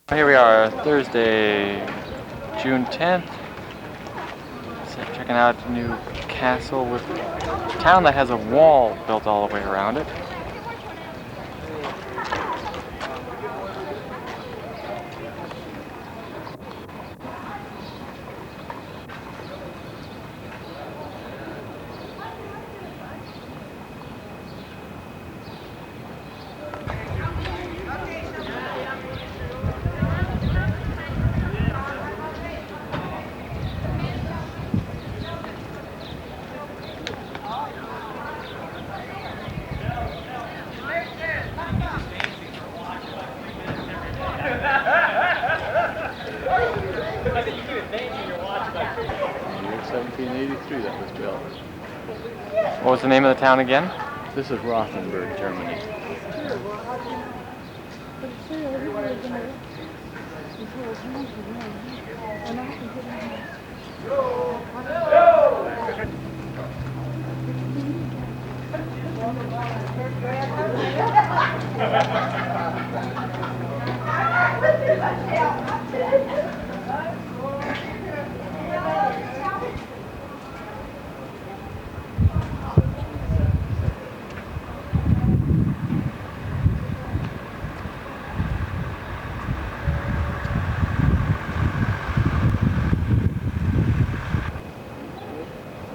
Here we are, Thursday, June 10th. Checking out a new castle with a town that has a wall built all the way around it. Year 1783 that was built. What was the name of the town again? This is Rothenburg, Germany.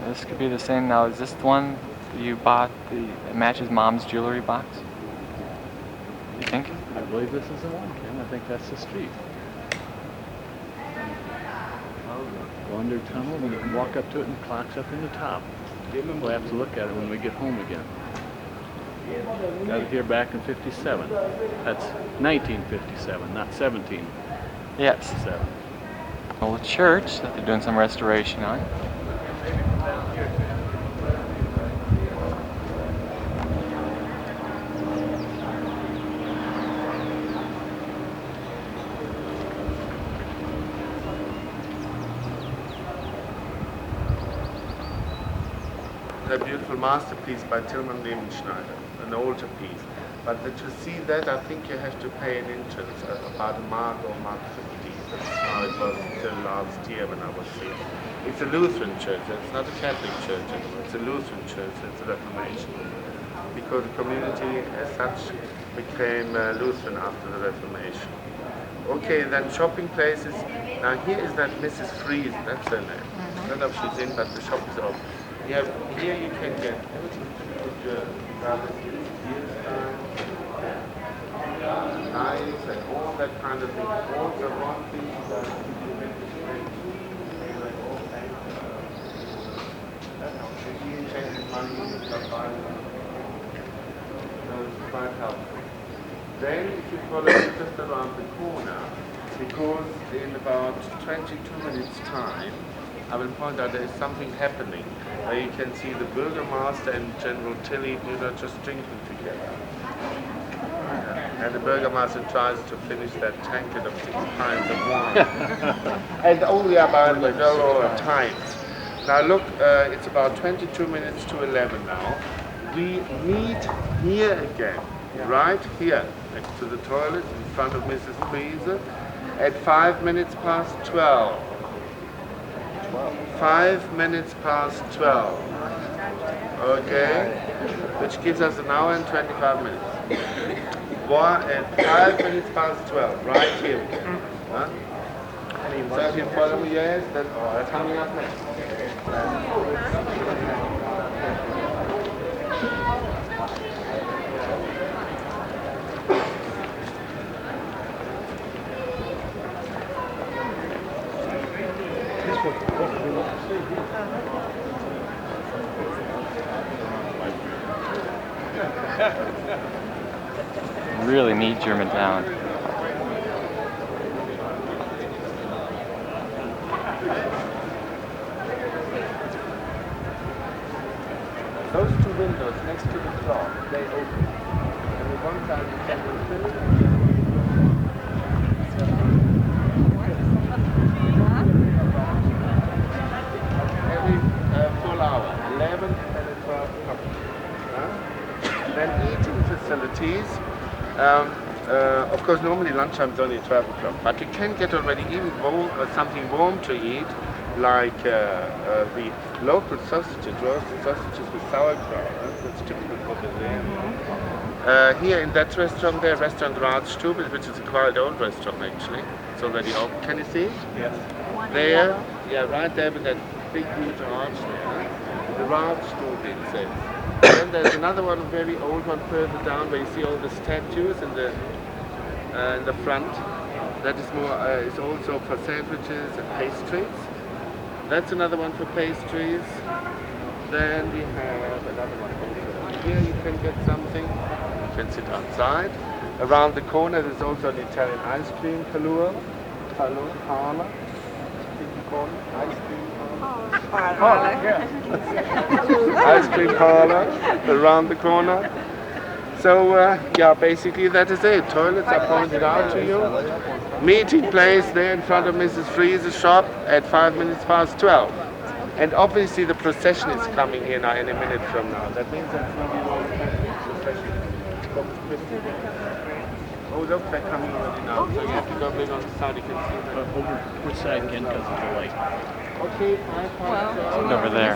This could be the same now. Is this the one you bought? It matches Mom's jewelry box? You think? I believe this is the one, Ken. I think that's the street. Go under tunnel and you can walk up to it and the clock's up in the top. We'll have to look at it when we get home again. Got it here back in 57. That's 1957, not 1757. Yes. Old church that they're doing some restoration on. A beautiful masterpiece by Tillman Schneider, an altarpiece. But to see that, I think you have to pay an entrance, about a mark or mark 50. That's how it was till last year when I was here. It's a Lutheran church, it's not a Catholic church anymore. It's a Lutheran church, it's a Reformation. Because the community as such became Lutheran after the Reformation. Okay, then shopping places. Now here is that Mrs. Fries, that's her name. I don't know if she's in, but the shop is open. Here you can get everything good knives and all that kind of thing. All the one thing that you make changes money and stuff like that. So it's quite helpful. Then if you follow just around the corner, because in about 22 minutes time, I will point out there is something happening. You can see the Burgermaster and General Tilly, just drinking together. And the Burgermaster tries to finish that tankard of 6 pints of wine. And only about times. Now look, it's about 22 minutes to 11 now. We meet here again, right here, next to the toilet, in front of Mrs. Friese, at 5 minutes past 12. 5 minutes past 12. Okay? Which gives us an hour and 25 minutes. 5 minutes past 12, right here again. Huh? So if you follow me, yes, that's coming up next. Really neat German town. Those 2 windows next to the clock, they open. And the one side you can every full hour, 11 and then a 12 coffee. Then eating facilities. Of course, normally lunchtime is only 12 o'clock, but you can get already even something warm to eat, like the local sausages, roasted sausages with sauerkraut. That's typical for Brazil. Here in that restaurant, there, restaurant Ratsstube, which is a quite old restaurant actually. It's already open. Can you see it? Yes. There, yeah, right there with that big huge arch there. The Ratsstube it says. Then there's another one, very old one further down, where you see all the statues in the front. That is more, is also for sandwiches and pastries. That's another one for pastries. Then we have another one also. Here you can get something. You can sit outside. Around the corner there's also an Italian ice cream parlor. Parlor. Ice cream ice cream parlor around the corner. So yeah, basically that is it. Toilets are pointed out to you. Meeting place there in front of Mrs. Friese's shop at 5 minutes past 12. And obviously the procession is coming here now any minute from now. That means that's going to be one procession. Oh look, they're coming already now. So you have to go big on the side, you can see them. Over which side again because of the light? Okay, Over there.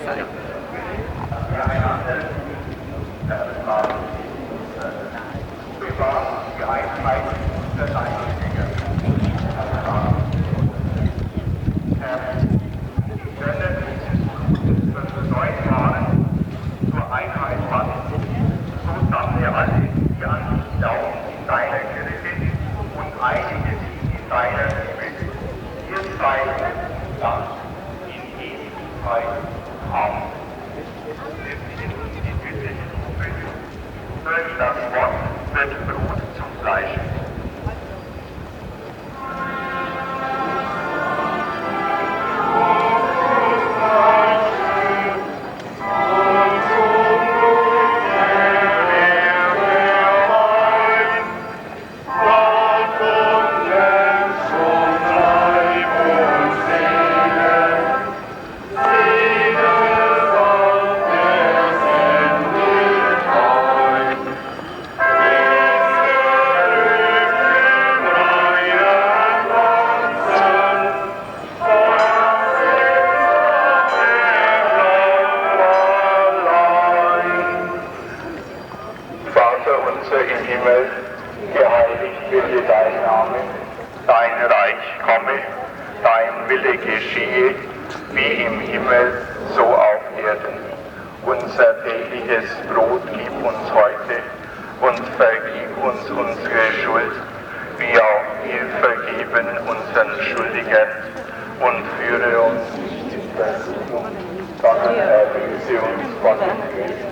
Das Wort wird Brot zum Fleisch. Wie im Himmel, so auf Erden. Unser tägliches Brot gib uns heute und vergib uns unsere Schuld, wie auch wir vergeben unseren Schuldigern. Und führe uns nicht in Versuchung, sondern erlöse uns von dem Bösen.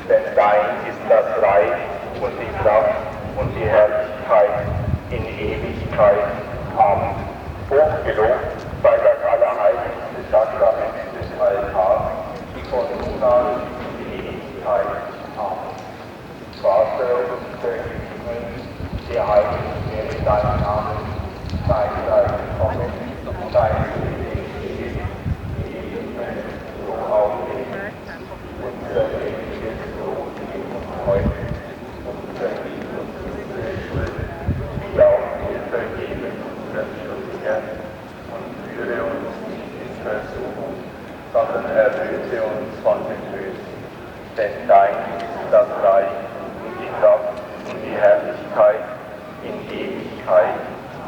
Denn dein ist das Reich und die Kraft und die Herrlichkeit in Ewigkeit. Amen. Hochgelobt sei das allerheiligste Sakrament des Altars, von nun an in Ewigkeit. Amen. Vater unser im Himmel, geheiligt werde dein Name, dein Reich komme, dein Wille geschehe, wie im Himmel, so auf Erden. Unser tägliches Brot gib uns heute und vergib uns unsere Schuld, wie auch wir vergeben unseren Schuldigern. Und führe uns nicht in Versuchung, sondern erlöse uns von dem Bösen. Denn dein ist das Reich und die Kraft und die Herrlichkeit in Ewigkeit.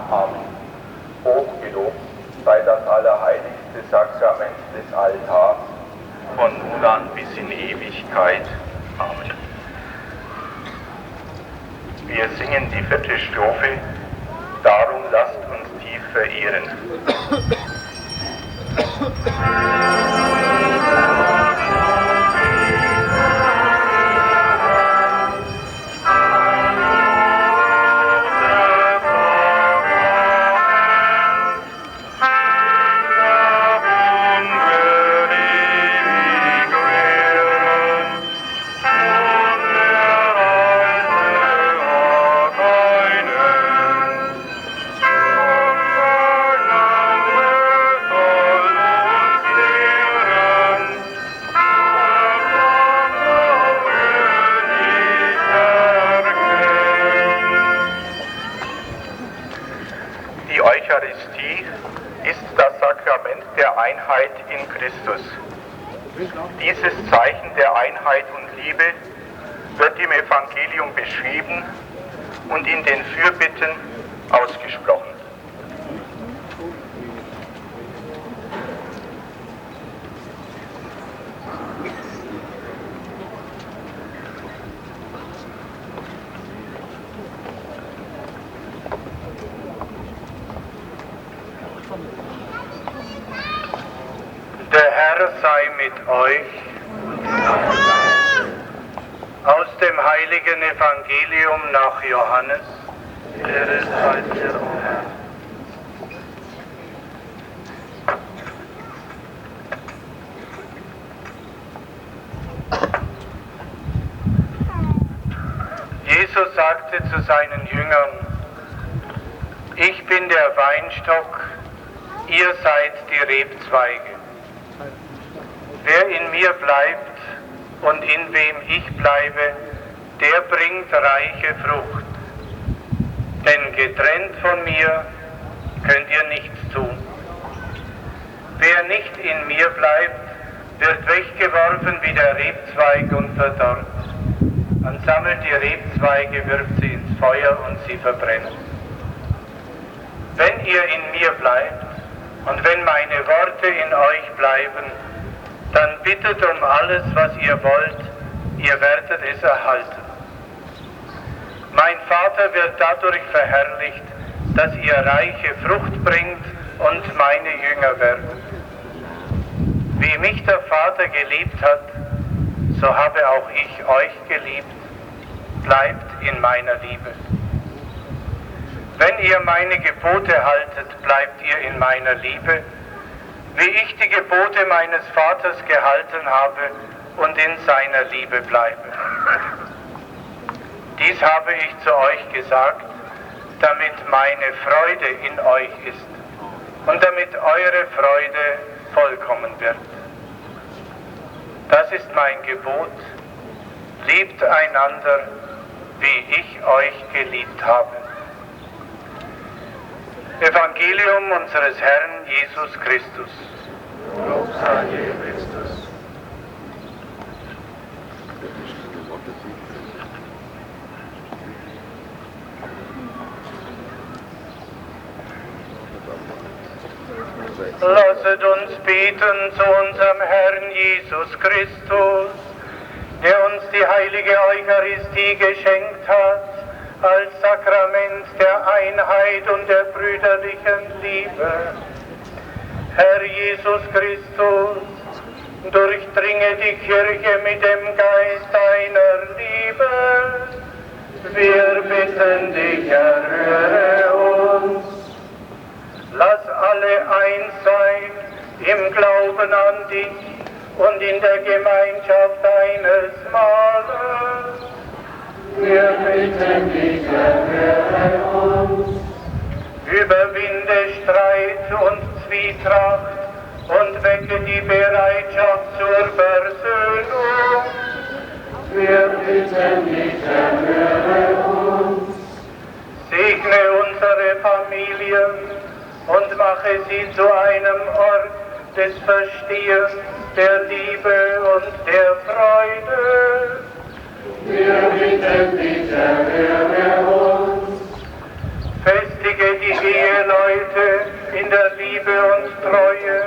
Amen. Hochgelobt sei das allerheiligste Sakrament des Altars, von nun an bis in Ewigkeit. Amen. Wir singen die 4. Strophe, darum lasst uns tief verehren. Einheit in Christus. Dieses Zeichen der Einheit und Liebe wird im Evangelium beschrieben und in den Fürbitten ausgesprochen. Der Herr sei mit euch. Aus dem heiligen Evangelium nach Johannes. Ehre sei dir, o Herr. Jesus sagte zu seinen Jüngern: Ich bin der Weinstock, ihr seid die Rebzweige. Wer in mir bleibt und in wem ich bleibe, der bringt reiche Frucht. Denn getrennt von mir könnt ihr nichts tun. Wer nicht in mir bleibt, wird weggeworfen wie der Rebzweig und verdorrt. Man sammelt die Rebzweige, wirft sie ins Feuer und sie verbrennen. Wenn ihr in mir bleibt und wenn meine Worte in euch bleiben, dann bittet um alles, was ihr wollt, ihr werdet es erhalten. Mein Vater wird dadurch verherrlicht, dass ihr reiche Frucht bringt und meine Jünger werdet. Wie mich der Vater geliebt hat, so habe auch ich euch geliebt. Bleibt in meiner Liebe. Wenn ihr meine Gebote haltet, bleibt ihr in meiner Liebe, wie ich die Gebote meines Vaters gehalten habe und in seiner Liebe bleibe. Dies habe ich zu euch gesagt, damit meine Freude in euch ist und damit eure Freude vollkommen wird. Das ist mein Gebot: Liebt einander, wie ich euch geliebt habe. Evangelium unseres Herrn Jesus Christus. Lob sei dir, Christus. Lasset uns beten zu unserem Herrn Jesus Christus, der uns die heilige Eucharistie geschenkt hat, als Sakrament der Einheit und der brüderlichen Liebe. Herr Jesus Christus, durchdringe die Kirche mit dem Geist deiner Liebe. Wir bitten dich, erhöre uns. Lass alle eins sein im Glauben an dich und in der Gemeinschaft deines Mahles. Wir bitten dich, erhöre uns. Überwinde Streit und Zwietracht und wecke die Bereitschaft zur Versöhnung. Wir bitten dich, erhöre uns. Segne unsere Familien und mache sie zu einem Ort des Verstehens, der Liebe und der Freude. Wir bitten dich, erhöre uns. Festige die Eheleute in der Liebe und Treue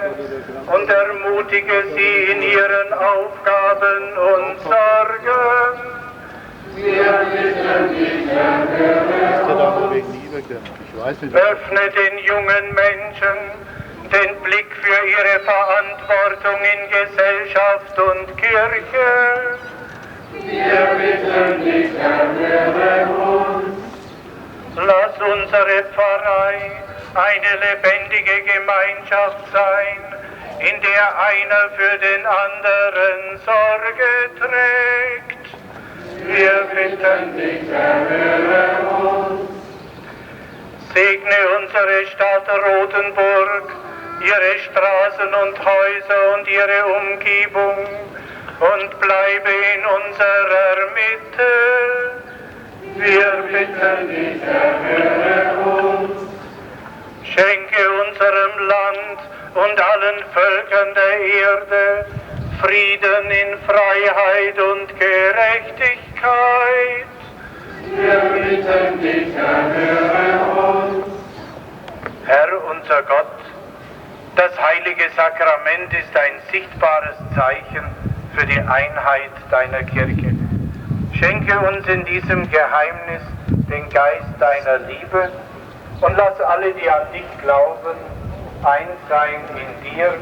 und ermutige sie in ihren Aufgaben und Sorgen. Wir bitten dich, erhöre uns. Öffne den jungen Menschen den Blick für ihre Verantwortung in Gesellschaft und Kirche. Wir bitten dich, erhöre uns. Lass unsere Pfarrei eine lebendige Gemeinschaft sein, in der einer für den anderen Sorge trägt. Wir bitten dich, erhöre uns. Segne unsere Stadt Rothenburg, ihre Straßen und Häuser und ihre Umgebung und bleibe in unserer Mitte. Wir bitten dich, erhöre uns. Schenke unserem Land und allen Völkern der Erde Frieden in Freiheit und Gerechtigkeit. Wir bitten dich, erhöre uns. Herr unser Gott, das heilige Sakrament ist ein sichtbares Zeichen für die Einheit deiner Kirche. Schenke uns in diesem Geheimnis den Geist deiner Liebe und lass alle, die an dich glauben, eins sein in dir.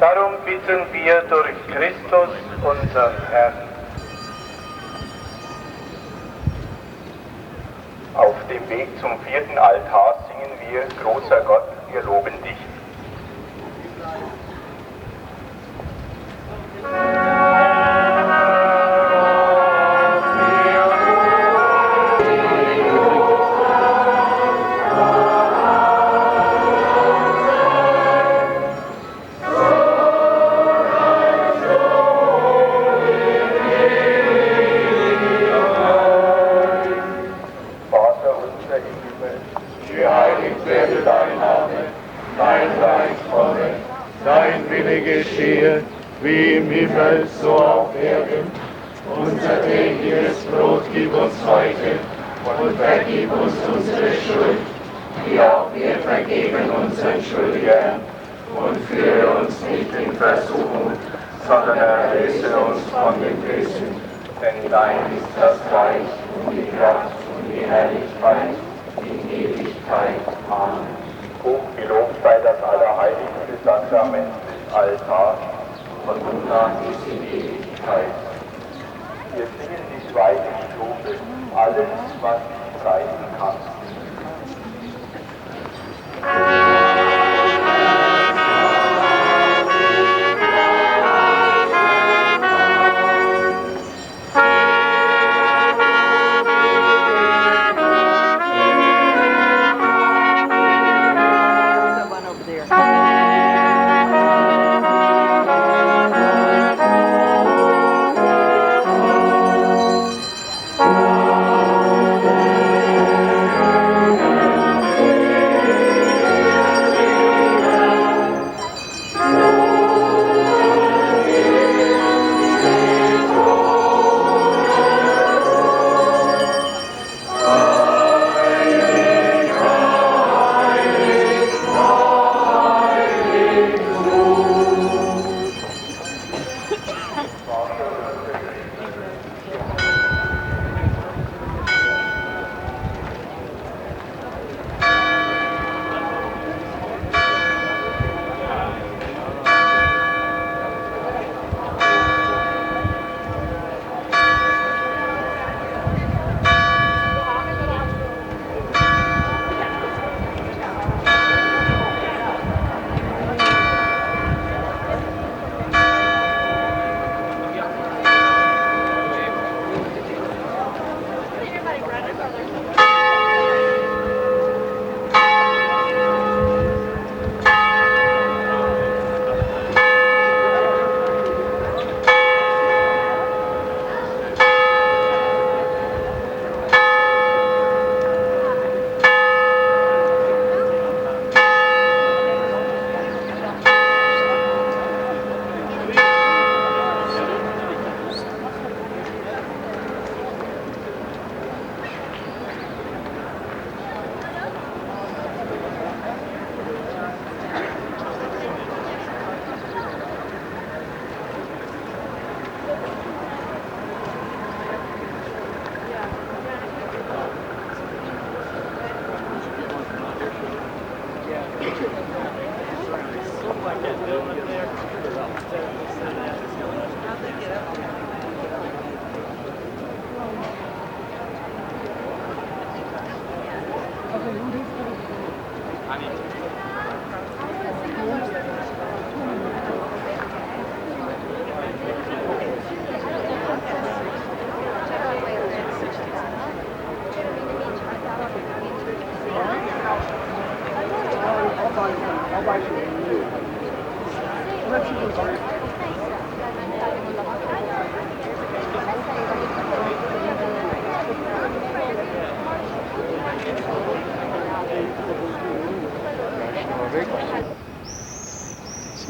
Darum bitten wir durch Christus, unseren Herrn. Auf dem Weg zum 4. Altar singen wir, großer Gott, wir loben dich. Wie im Himmel, so auf Erden. Unser tägliches Brot gib uns heute und vergib uns unsere Schuld, wie auch wir vergeben unseren Schuldigern. Und führe uns nicht in Versuchung, sondern erlöse uns von dem Bösen. Denn dein ist das Reich und die Kraft und die Herrlichkeit in Ewigkeit. Amen. Hoch gelobt sei das allerheiligste Sakrament des Altars. Und nun an bis in Ewigkeit. Wir singen die zweite Strophe, alles, was ich preisen kann.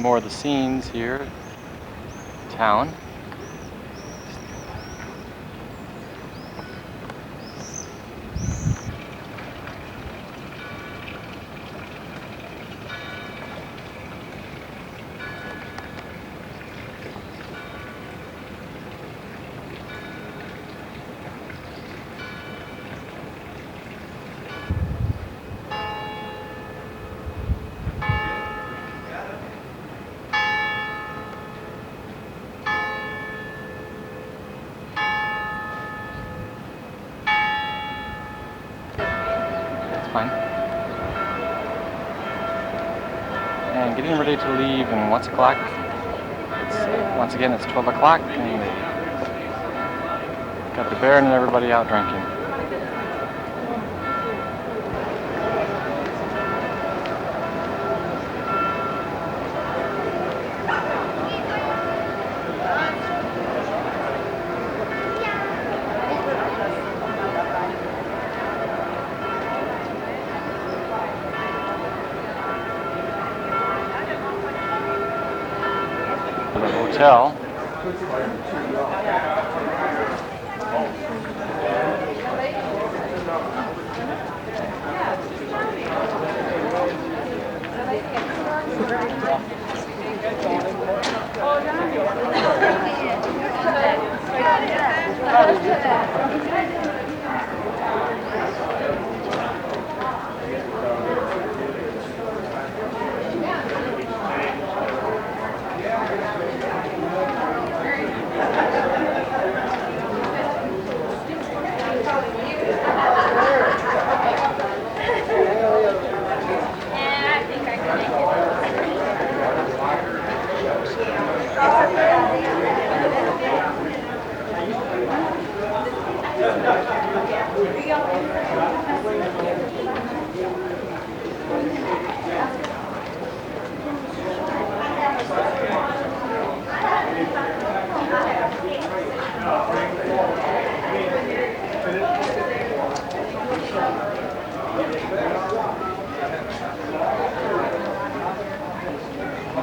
more of the scenes here. Town. Fine. And getting ready to leave, and what's o'clock? Once again, it's 12 o'clock, and got the Baron and everybody out drinking. The hotel.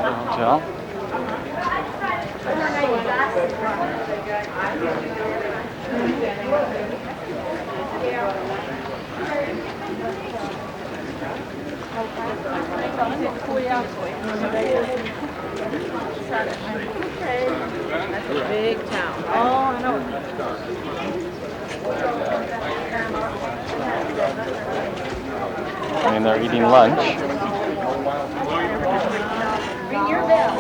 Hotel. That's a big town. Oh, I know. And they're eating lunch. Ring your bell.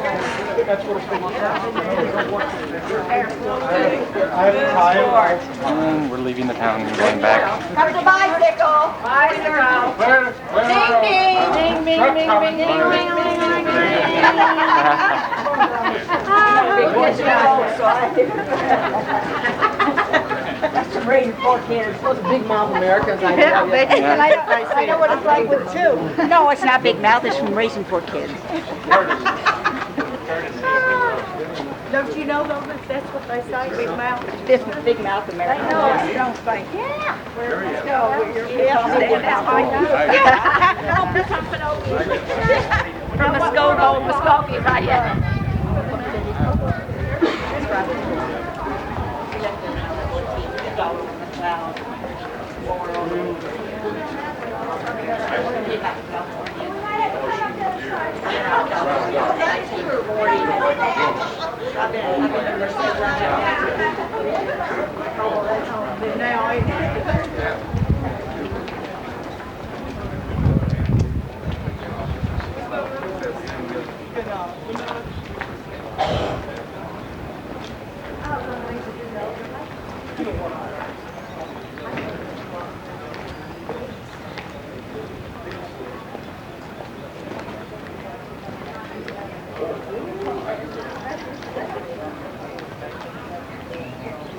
And we're leaving the town and going back. Come to bicycle. Bicycle. Ding ding. Ding ding ding ding ding ding That's some raising 4 kids. Those big mouth Americans. I know what it's like with 2. No, it's not big mouth. It's from raising 4 kids. Don't you know though that that's what they say, big mouth? This is big mouth America. I know, you don't think. Yeah. Let's go. Stand out. I know. Don't be something over here. From Muskogee, right?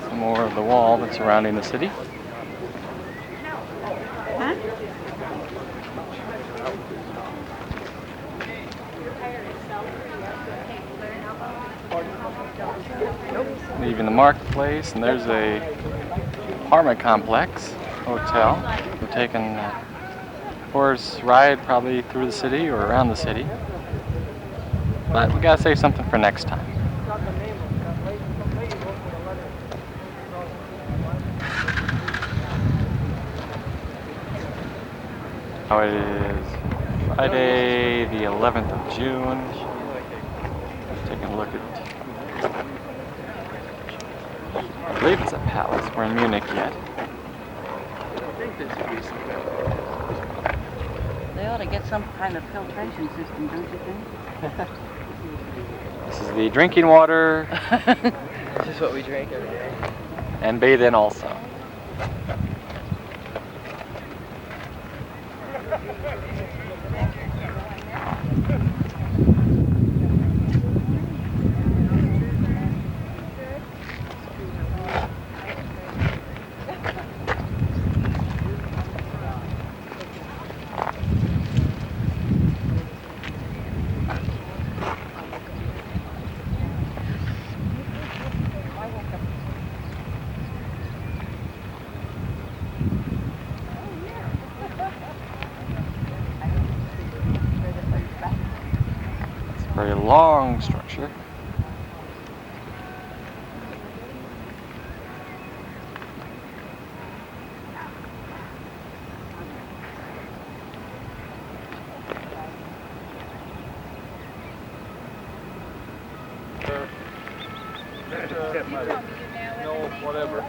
Some more of the wall that's surrounding the city. Huh? Leaving the marketplace, and there's a apartment complex hotel. We're taking a horse ride probably through the city or around the city. But we gotta save something for next time. Now it is Friday the 11th of June. Taking a look at, I believe it's a palace. We're in Munich yet. They ought to get some kind of filtration system, don't you think? This is the drinking water. This is what we drink every day. And bathe in also. Very long structure. No, whatever.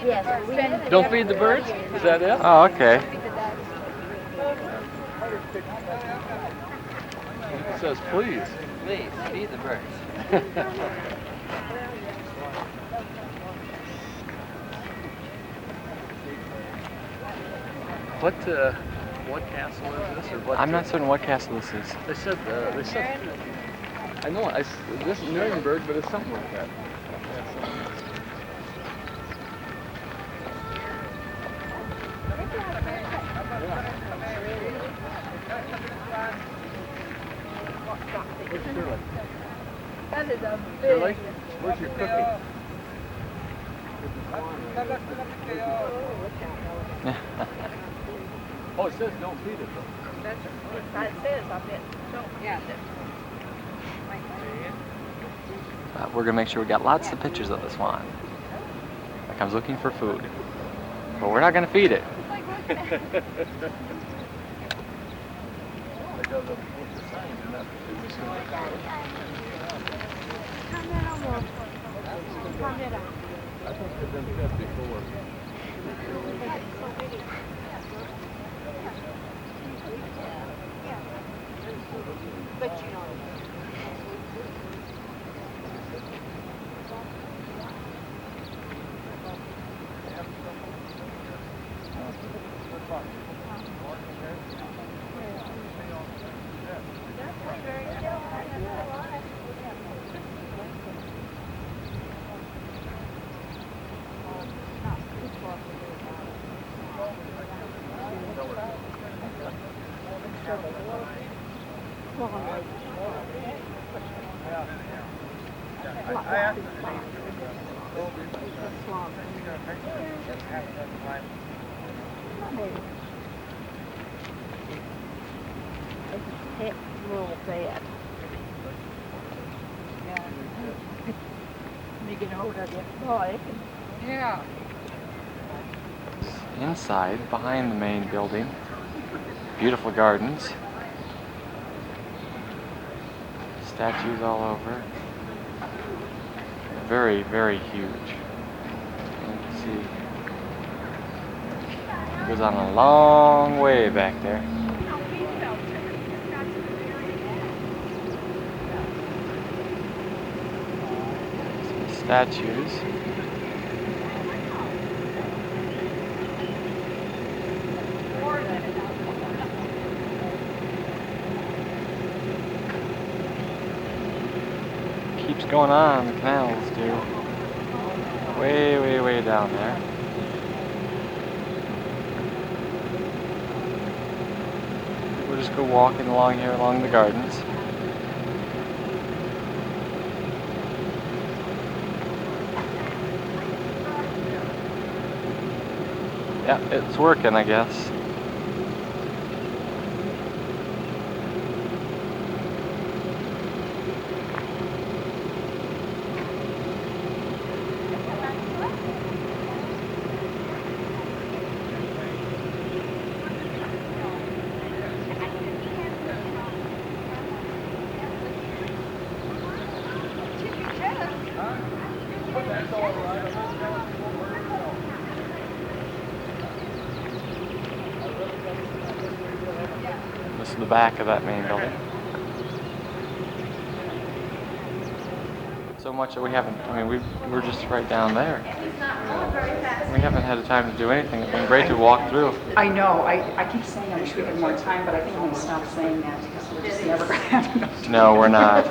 Yes. Don't feed the birds? Is that it? Oh, okay. It says please. Please, feed the birds. What castle is this, or what? I'm not certain what castle this is. They said. I know. This is Nuremberg, but it's something like that. Where's Shirley? That is a Shirley, where's your cookie? Oh, it says don't feed it though. That's what it says, I bet. Yeah. We're gonna make sure we got lots of pictures of the swan. It comes looking for food. But we're not gonna feed it. I think they've been fed before. But you know. Little bed. When you get older, boy. Yeah. Inside, behind the main building, beautiful gardens. Statues all over. Very, very huge. You can see it goes on a long way back there. Some statues. Keeps going on, the canals do. Way, way, way down there. We'll just go walking along here along the gardens. Yeah, it's working, I guess. the back of that main building. So much that we haven't, I mean, we're just right down there. We haven't had the time to do anything. It's been great to walk through. I know. I keep saying I wish we had more time, but I think I'm going to stop saying that because we're just never going to have enough time. No, we're not.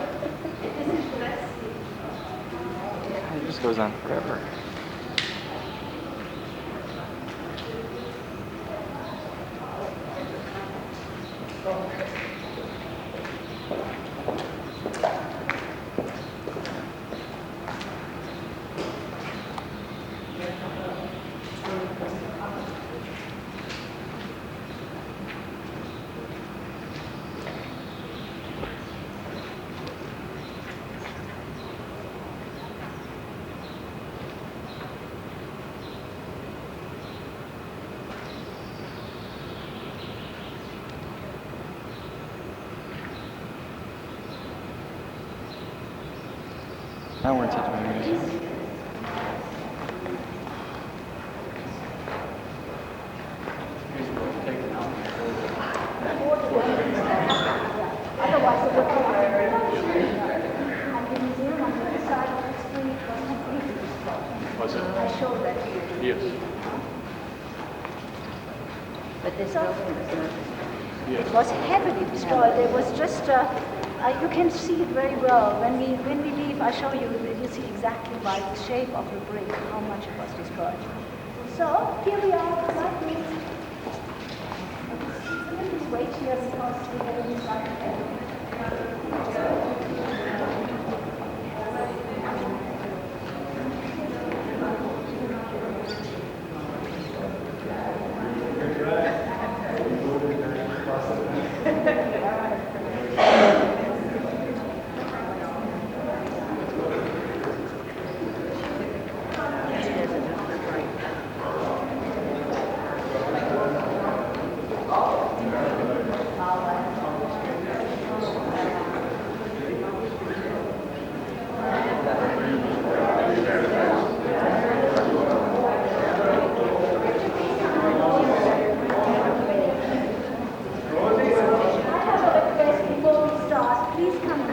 It just goes on forever. Now we're inside the museum. Otherwise, it would be very and the museum on the other side of the street was completely destroyed. Was it? I showed that to you. Yes. But this building was not. It was heavily destroyed. There was just, you can see it very well. When we leave, I show you, you see exactly by the shape of the brick how much it was destroyed. So, here we are, right here. Please wait here because we have a new slide there.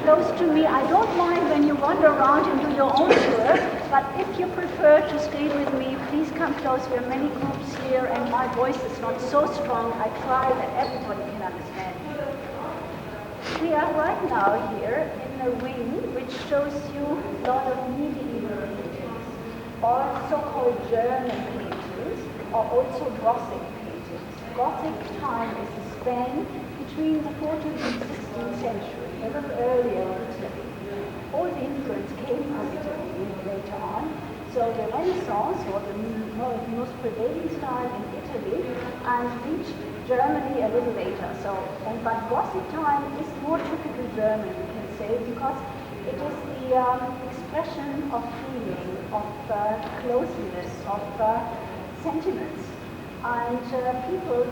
Close to me. I don't mind when you wander around and do your own tour, but if you prefer to stay with me, please come close. There are many groups here and my voice is not so strong. I try that everybody can understand me. We are right now here in a wing which shows you a lot of medieval paintings, or so-called German paintings, or also Gothic paintings. Gothic time is the span between the 14th and 16th century. A little earlier in Italy. All the influence came from Italy later on. So the Renaissance was the most prevailing style in Italy and reached Germany a little later. So, but Gothic time is more typical German, we can say, because it is the expression of feeling, of closeness, of sentiments. And people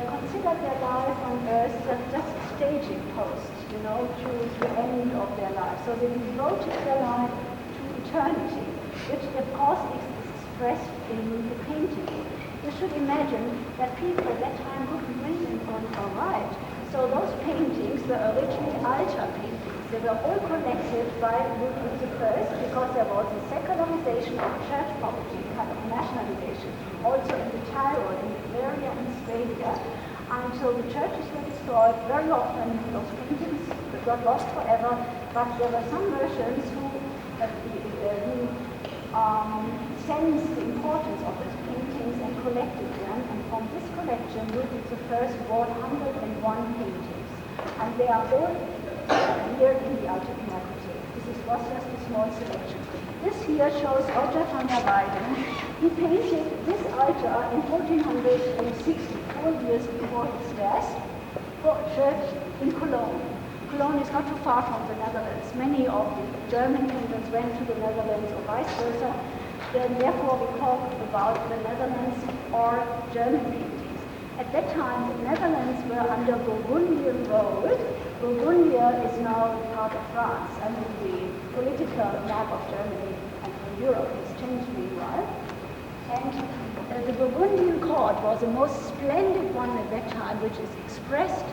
consider their life on earth as just a staging post, you know, to the end of their life. So they devoted their life to eternity, which of course is expressed in the painting. You should imagine that people at that time couldn't read or write. So those paintings were originally altar paintings. They were all collected by Ludwig I because there was a secularization of church property, kind of nationalization, also in the Tyrol, in Bavaria and Australia. And so the churches were destroyed very often. Those paintings got lost forever, but there were some versions who sensed the importance of these paintings and collected them. And from this collection, Ludwig I bought 101 paintings. And they are all here in the Alta Pinakothek. This was just a small selection. This here shows Roger van der Weyden. He painted this altar in 1460, 4 years before his death, for a church in Cologne. Cologne is not too far from the Netherlands. Many of the German painters went to the Netherlands or vice versa. Then therefore we talk about the Netherlands or German paintings. At that time, the Netherlands were under Burgundian rule. Burgundia is now part of France. I mean, the political map of Germany and Europe has changed meanwhile. And the Burgundian court was the most splendid one at that time, which is expressed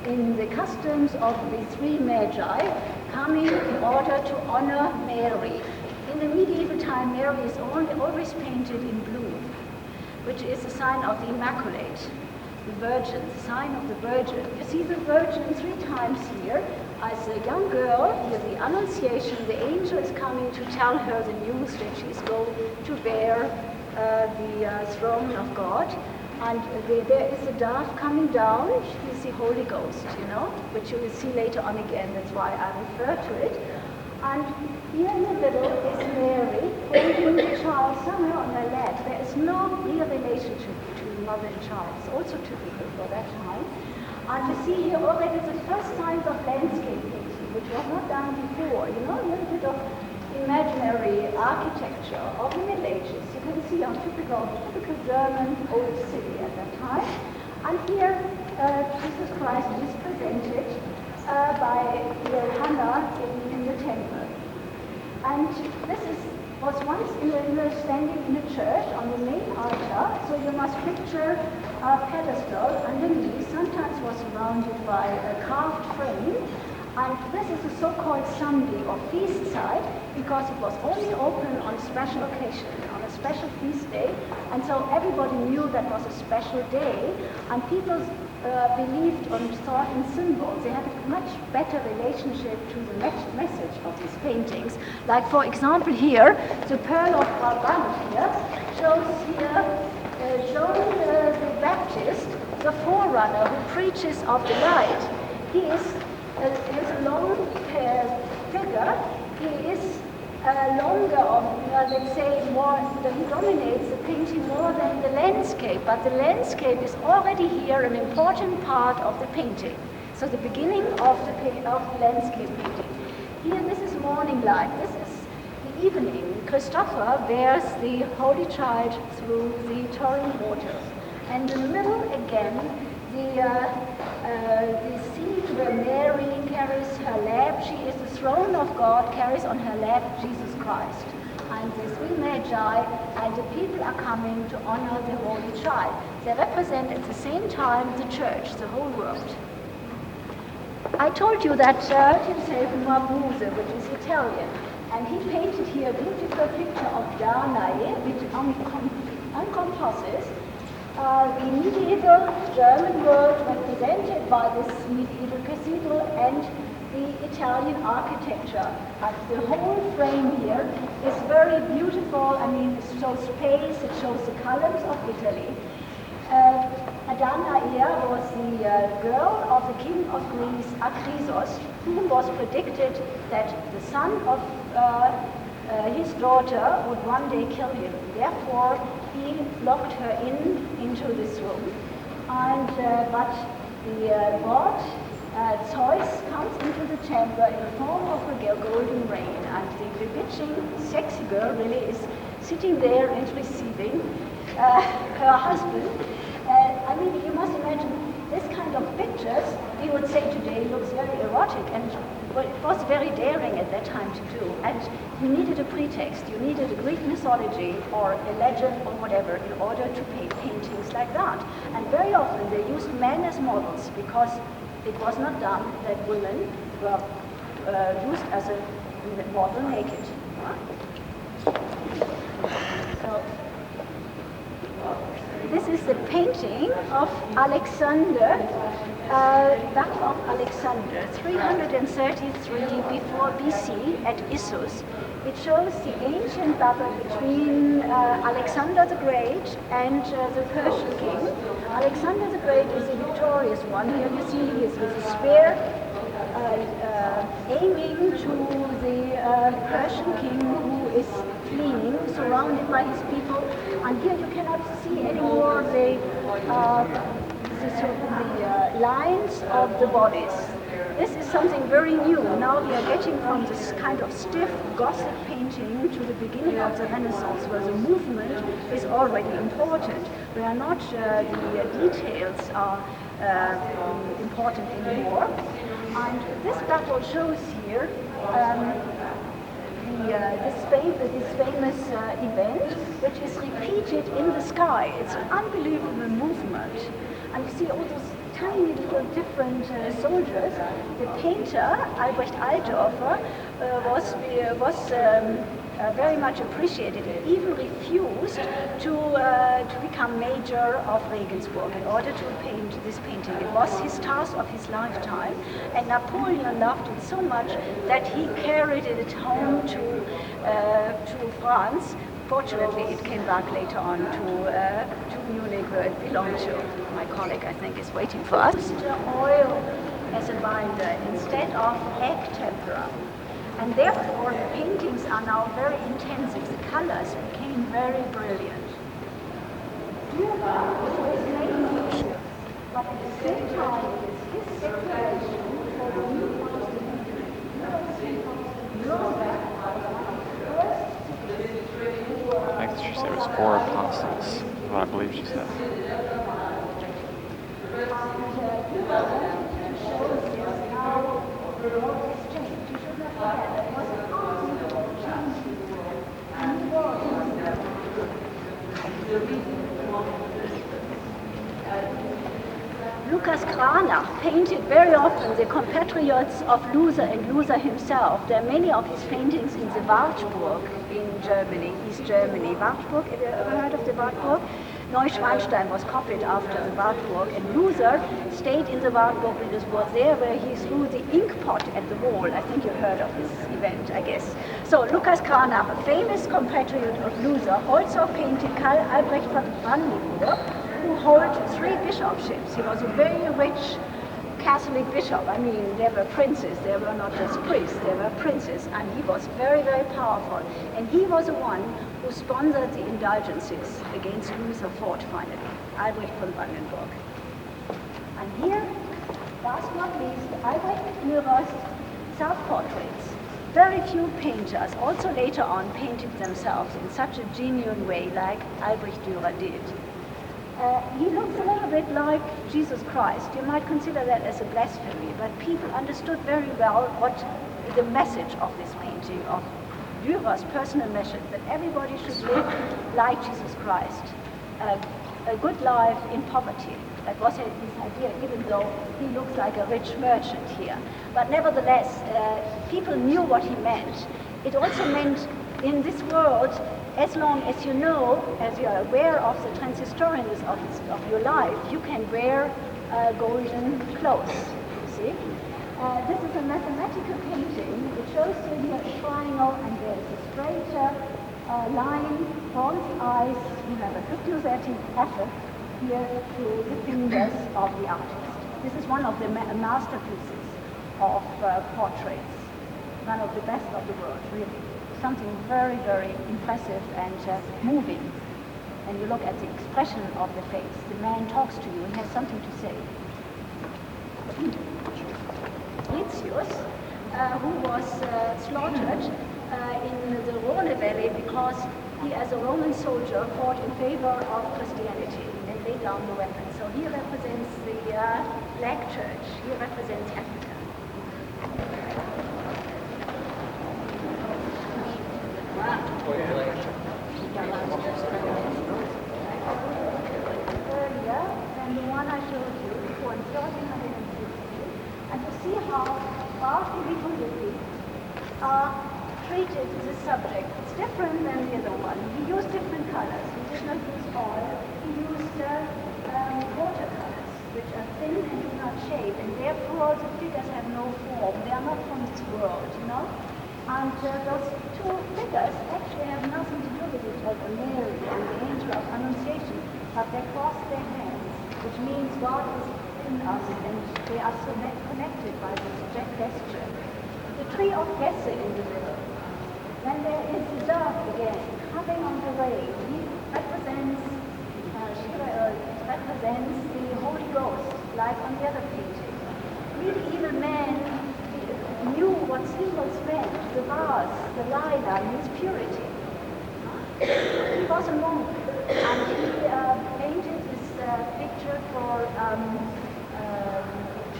in the customs of the three magi coming in order to honor Mary. In the medieval time, Mary is always painted in blue, which is a sign of the Immaculate, the Virgin, the sign of the Virgin. You see the Virgin 3 times here. As a young girl, here the Annunciation, the angel is coming to tell her the news that she's going to bear the throne of God. And there is a dove coming down. He's the Holy Ghost, you know, which you will see later on again. That's why I refer to it. And here in the middle is Mary holding the child somewhere on her lap. There is no real relationship between mother and child. It's also typical for that time. And you see here already the first signs of landscape painting, which was not done before. You know, a little bit of imaginary architecture of the Middle Ages. You can see a typical German old city at that time. And here Jesus Christ is presented by Johanna in the temple. And this was once standing in a church on the main altar, so you must picture a pedestal underneath, sometimes was surrounded by a carved frame. And this is a so-called Sunday or feast site because it was only open on a special occasion, on a special feast day. And so everybody knew that was a special day. And people believed and thought in symbols. They had a much better relationship to the message of these paintings. Like, for example, here, the Pearl of Brabant here shows John the Baptist, the forerunner who preaches of the light. He is his long figure. He is longer, let's say, more. He dominates the painting more than the landscape. But the landscape is already here an important part of the painting. So the beginning of the landscape painting. Here, this is morning light. This is the evening. Christopher bears the Holy Child through the torrent waters, and in the middle again, the scene where Mary carries her lap. She is the throne of God, carries on her lap Jesus Christ. And the three magi and the people are coming to honor the Holy Child. They represent at the same time the church, the whole world. I told you that himself, Mabuse, which is Italian, and he painted here a beautiful picture of Danae, which encompasses the medieval German world represented by this medieval cathedral and the Italian architecture. And the whole frame here is very beautiful. I mean, it shows space, it shows the colors of Italy. Danae was the girl of the king of Greece, Akrisos, who was predicted that the son of his daughter would one day kill him. Therefore, he locked her into this room. And but the god Zeus comes into the chamber in the form of a golden rain, and the bewitching, sexy girl really is sitting there and receiving her husband. I mean, you must imagine this kind of pictures, we would say today, looks very erotic, and well, it was very daring at that time to do. And you needed a pretext, you needed a Greek mythology or a legend or whatever in order to paint paintings like that. And very often they used men as models because it was not done that women were used as a model naked. So, this is the painting of Alexander, Battle of Alexander, 333 before BC at Issus. It shows the ancient battle between Alexander the Great and the Persian king. Alexander the Great is the victorious one. Here you see he is with a spear aiming to the Persian king who is fleeing, surrounded by his people. And here you cannot see anymore the lines of the bodies. This is something very new. Now we are getting from this kind of stiff Gothic painting to the beginning of the Renaissance, where the movement is already important. We are not, the details are important anymore. And this battle shows here this famous event, which is repeated in the sky. It's an unbelievable movement. And you see all those tiny little different soldiers. The painter, Albrecht Altdorfer, was very much appreciated and even refused to become major of Regensburg in order to paint this painting. It was his task of his lifetime, and Napoleon loved it so much that he carried it home to France. Fortunately, it came back later on to Munich, where it belonged to. My colleague, I think, is waiting for us. Oil as a binder instead of egg tempera. And therefore, the paintings are now very intensive. The colors became very brilliant. But at the same time, it is his declaration for the new I think she said it was 4 apostles, is what I believe she said. Lucas Cranach painted very often the compatriots of Luther and Luther himself. There are many of his paintings in the Wartburg in Germany, East Germany. Wartburg, have you ever heard of the Wartburg? Neuschwanstein was copied after the Wartburg, and Luther stayed in the Wartburg and was there where he threw the ink pot at the wall. I think you heard of this event, I guess. So Lucas Cranach, a famous compatriot of Luther, also painted Karl Albrecht von Brandenburg, who held 3 bishopships. He was a very rich Catholic bishop. I mean, they were princes. They were not just priests. They were princes, and he was very, very powerful. And he was the one who sponsored the indulgences against Luther fought finally, Albrecht von Brandenburg. And here, last but not least, Albrecht Dürer's self-portraits. Very few painters also later on painted themselves in such a genuine way like Albrecht Dürer did. He looks a little bit like Jesus Christ. You might consider that as a blasphemy, but people understood very well what the message of this painting, of Dürer's personal message, that everybody should live like Jesus Christ. A good life in poverty. That was his idea, even though he looks like a rich merchant here. But nevertheless, people knew what he meant. It also meant in this world, as long as you know, as you are aware of the transhistorianness of your life, you can wear golden clothes, see? This is a mathematical painting. It shows you here a triangle, and there is a straight line, bronze eyes. You have a hypnotic effort here to the fingers of the artist. This is one of the masterpieces of portraits, one of the best of the world, really. Something very, very impressive and moving. And you look at the expression of the face. The man talks to you and has something to say. Lucius, who was slaughtered in the Rhone Valley because he, as a Roman soldier, fought in favor of Christianity and laid down the weapon. So he represents the Black Church. He represents Africa. Earlier than the one I showed you before in 1350, and to see how vast individually treated this subject. It's different than the other one. He used different colors. He did not use oil. He used watercolors, which are thin and do not shape, and therefore the figures have no form. They are not from this world, you know? And those 2 figures actually have nothing to do with each other, Mary and the angel of Annunciation, but they cross their hands, which means God is in us, and they are so connected by this gesture. The tree of Jesse in the middle. Then there is the dove again, coming on the way. He represents, represents the Holy Ghost, like on the other painting. Medieval man knew what symbols meant, the vase, the lilac, means purity. He was a monk, and he painted this picture for a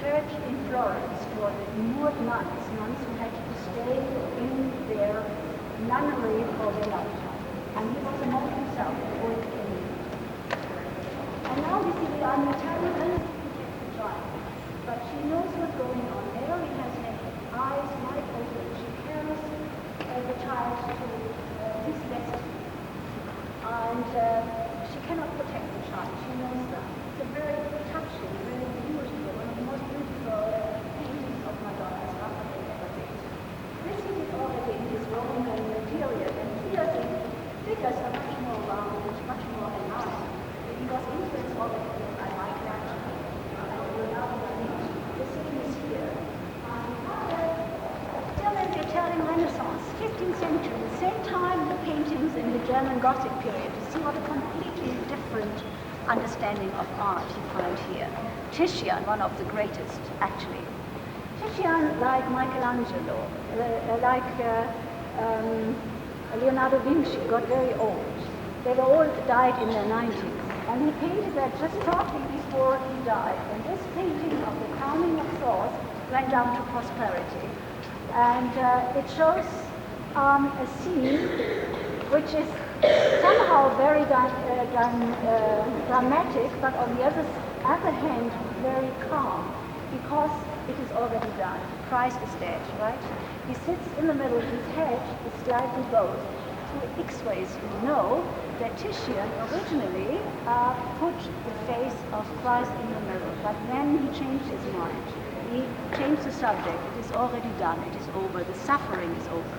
church in Florence for the immured nuns who had to stay in their nunnery for their lifetime. And he was a monk himself before he became a monk. And now we see the Italian child. But she knows what's going on. Mary has her eyes wide open. She carries the child to his destiny. And she cannot protect the child. She knows that. It's a very touching, very beautiful, one of the most beautiful paintings of Madonna's Raphael ever did. This he did already in his Roman period, and here the figures are much more rounded, much more alive. He was influenced already by Michelangelo and Leonardo da Vinci. The same is here. Still in the Italian Renaissance, 15th century, the same time the paintings in the German Gothic period. You see what a completely different understanding of art you find here. Titian, one of the greatest, actually. Titian, like Michelangelo, like Leonardo da Vinci, got very old. They were all died in their 90s. And he painted that just shortly before he died. And this painting of the crowning of thorns went down to posterity. And it shows a scene which is somehow very dramatic, but on the other hand, very calm, because it is already done. Christ is dead, right? He sits in the middle, his head is slightly bowed. Through X-rays, we know that Titian originally put the face of Christ in the middle, but then he changed his mind. He changed the subject. It is already done. It is over. The suffering is over.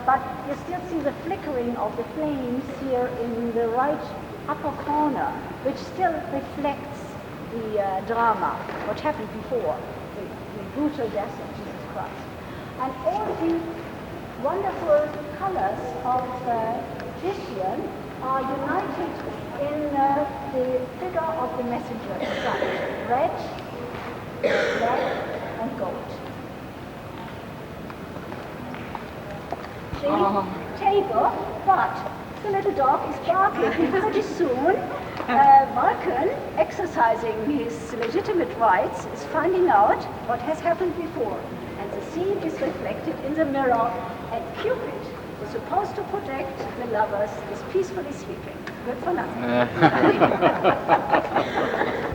But you still see the flickering of the flames here in the right upper corner, which still reflects the drama, what happened before, the brutal death of Jesus Christ. And all the wonderful colors of Titian are united in the figure of the messenger itself. Red, black, and gold. Table, but the little dog is barking, and pretty soon Vulcan, exercising his legitimate rights, is finding out what has happened before. And the scene is reflected in the mirror, and Cupid, who's supposed to protect the lovers, is peacefully sleeping. Good for nothing.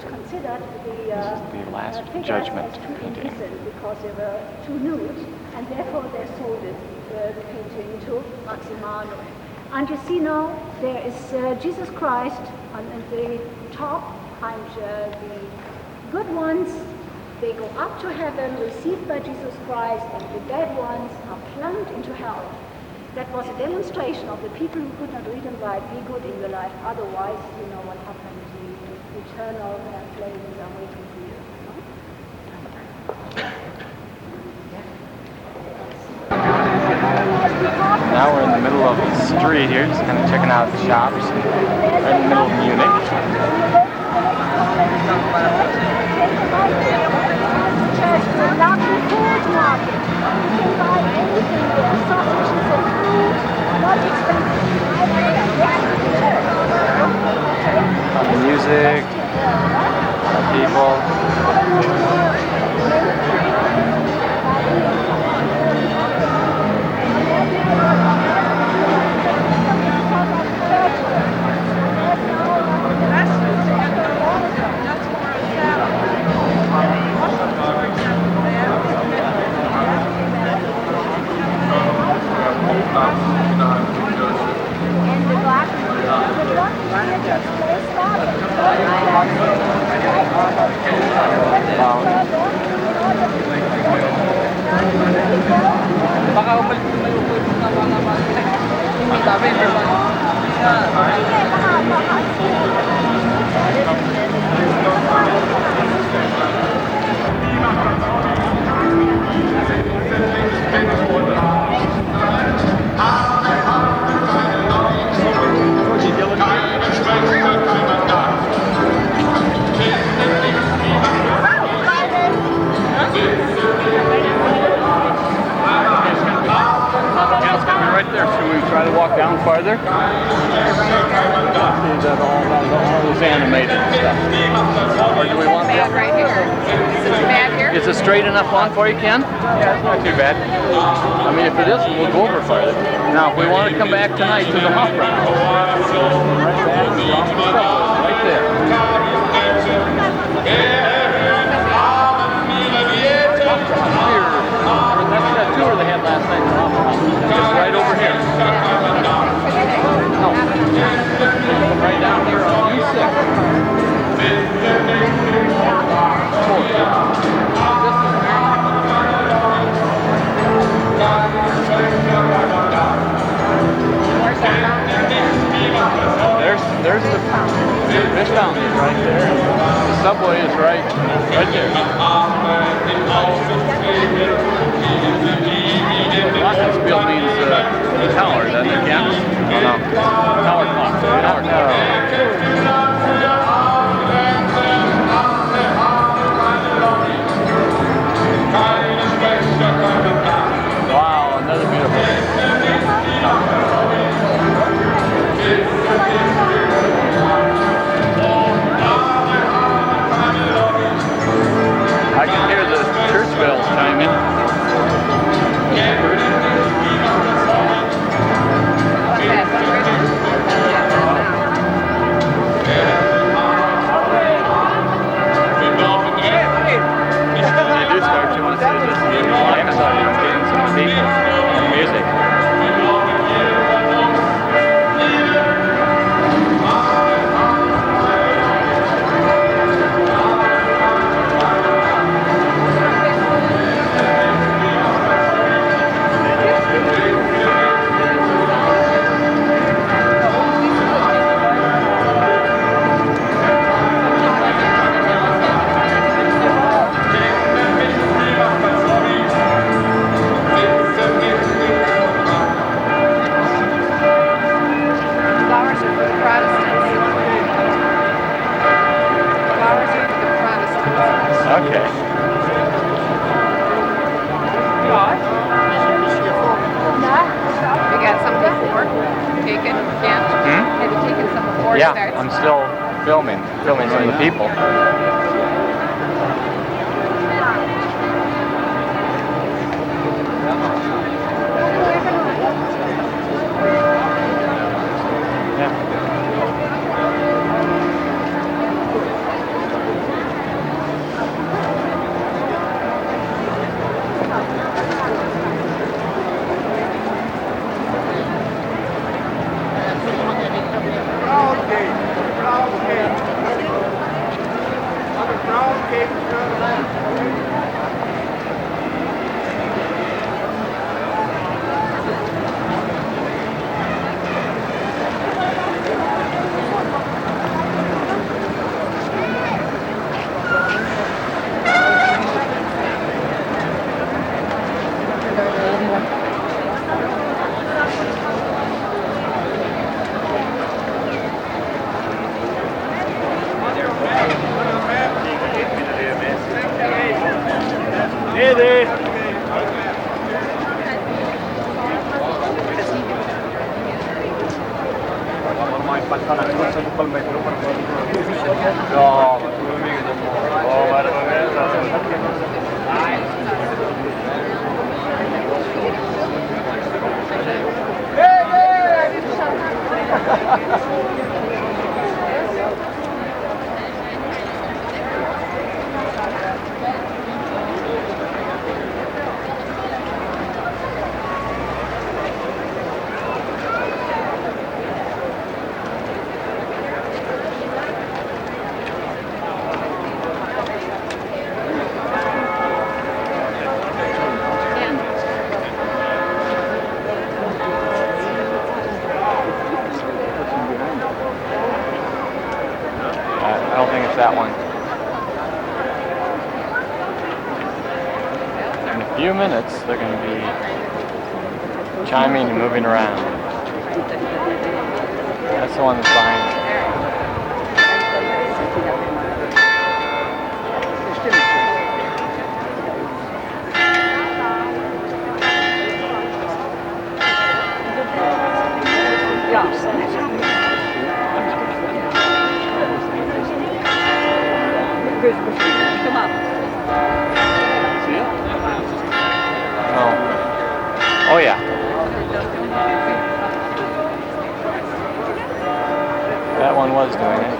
Considered the last figures judgment as too painting. indecent because they were too nude, and therefore they sold it, the painting, to Maximano. And you see now there is Jesus Christ on the top, and the good ones, they go up to heaven, received by Jesus Christ, and the bad ones are plunged into hell. That was a demonstration of the people who could not read and write, be good in your life, otherwise you know what happened, the eternal flames are waiting for you. Now we're in the middle of the street here, just kind of checking out the shops. We're in the middle of Munich. Lovely food market. You can buy anything there, sausages and food, not expensive. The music, the people. Baka umalit na mga sabi, di ba? Right there. Should we try to walk down farther? See that all is animated and stuff. Or do we want bad right here. Is it too bad here? Is it straight enough one for you, Ken? Yeah, it's not too bad. I mean, if it isn't, we'll go over farther. Now, if we want to come back tonight to the opera house, right there. fountain is right there. The subway is right there. Glockenspiel means tower, doesn't it, Cap? I don't know. Tower clock. Tower clock. Wow, another beautiful day. I can hear the church bells chiming. When you do start, you want to say this. I'm sorry, I'm getting some people and music. Flowers are for the Protestants. Flowers are for the Protestants. Okay. You got some before? Taken? Yeah? Have you taken some before it Yeah, starts? I'm still filming some of the people. Hey there. I don't think it's that one. In a few minutes, they're going to be chiming and moving around. That's the one that's behind me. Come up. Oh. Oh yeah. That one was doing it.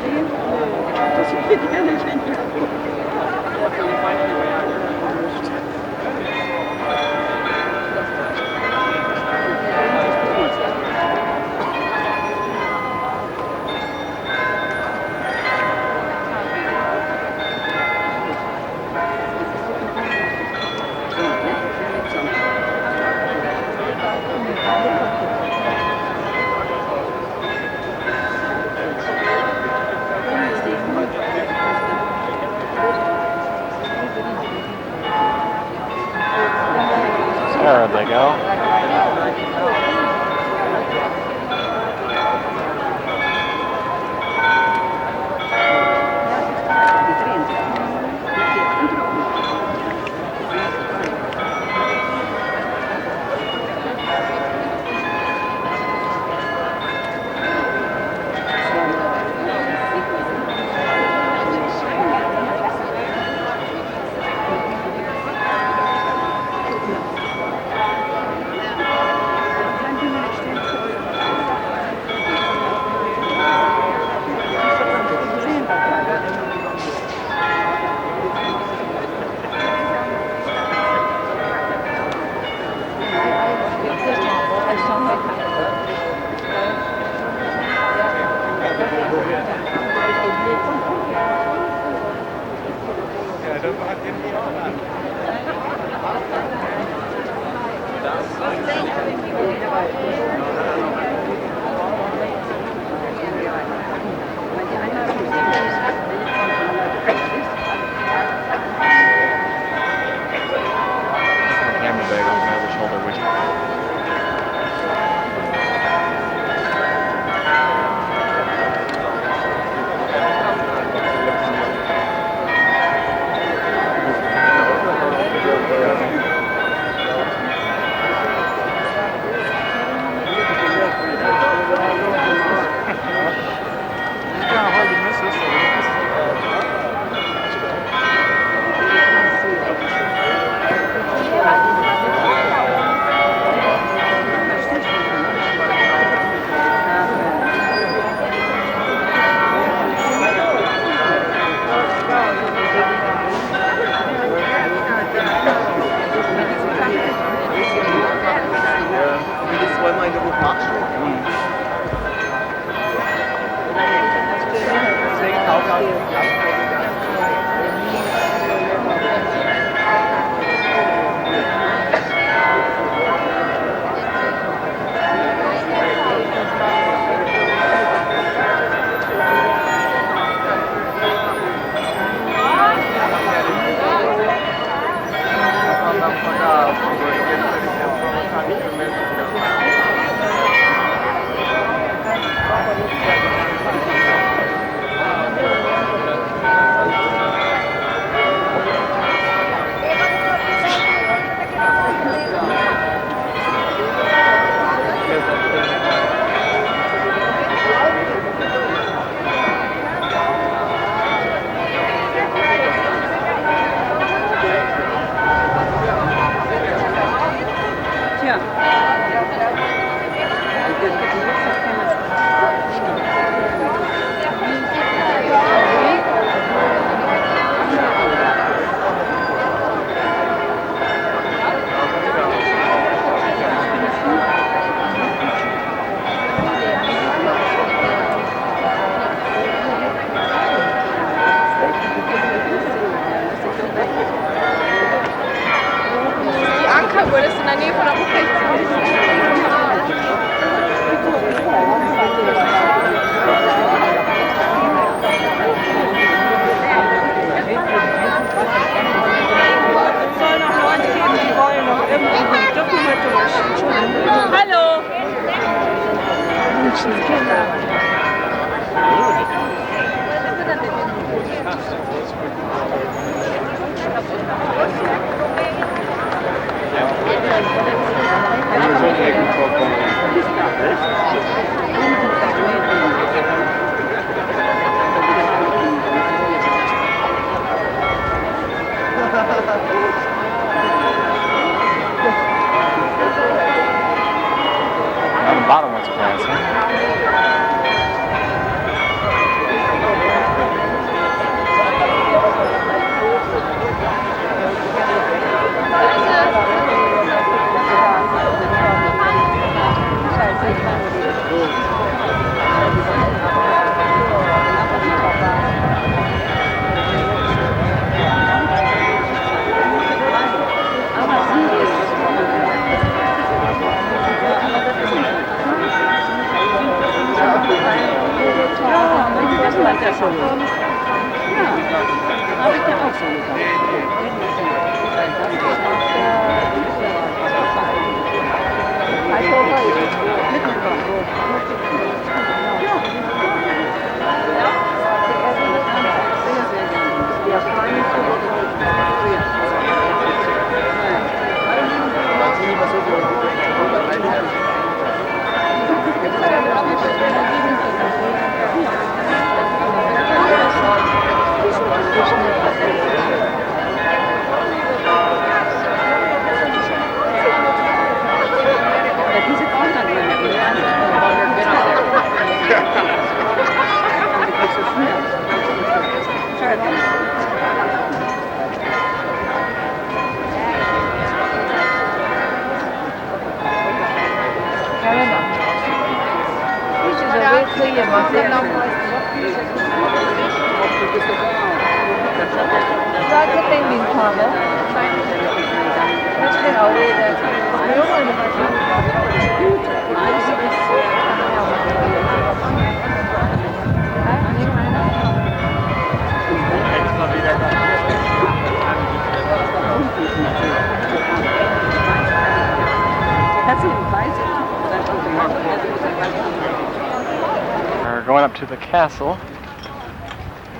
We're going up to the castle.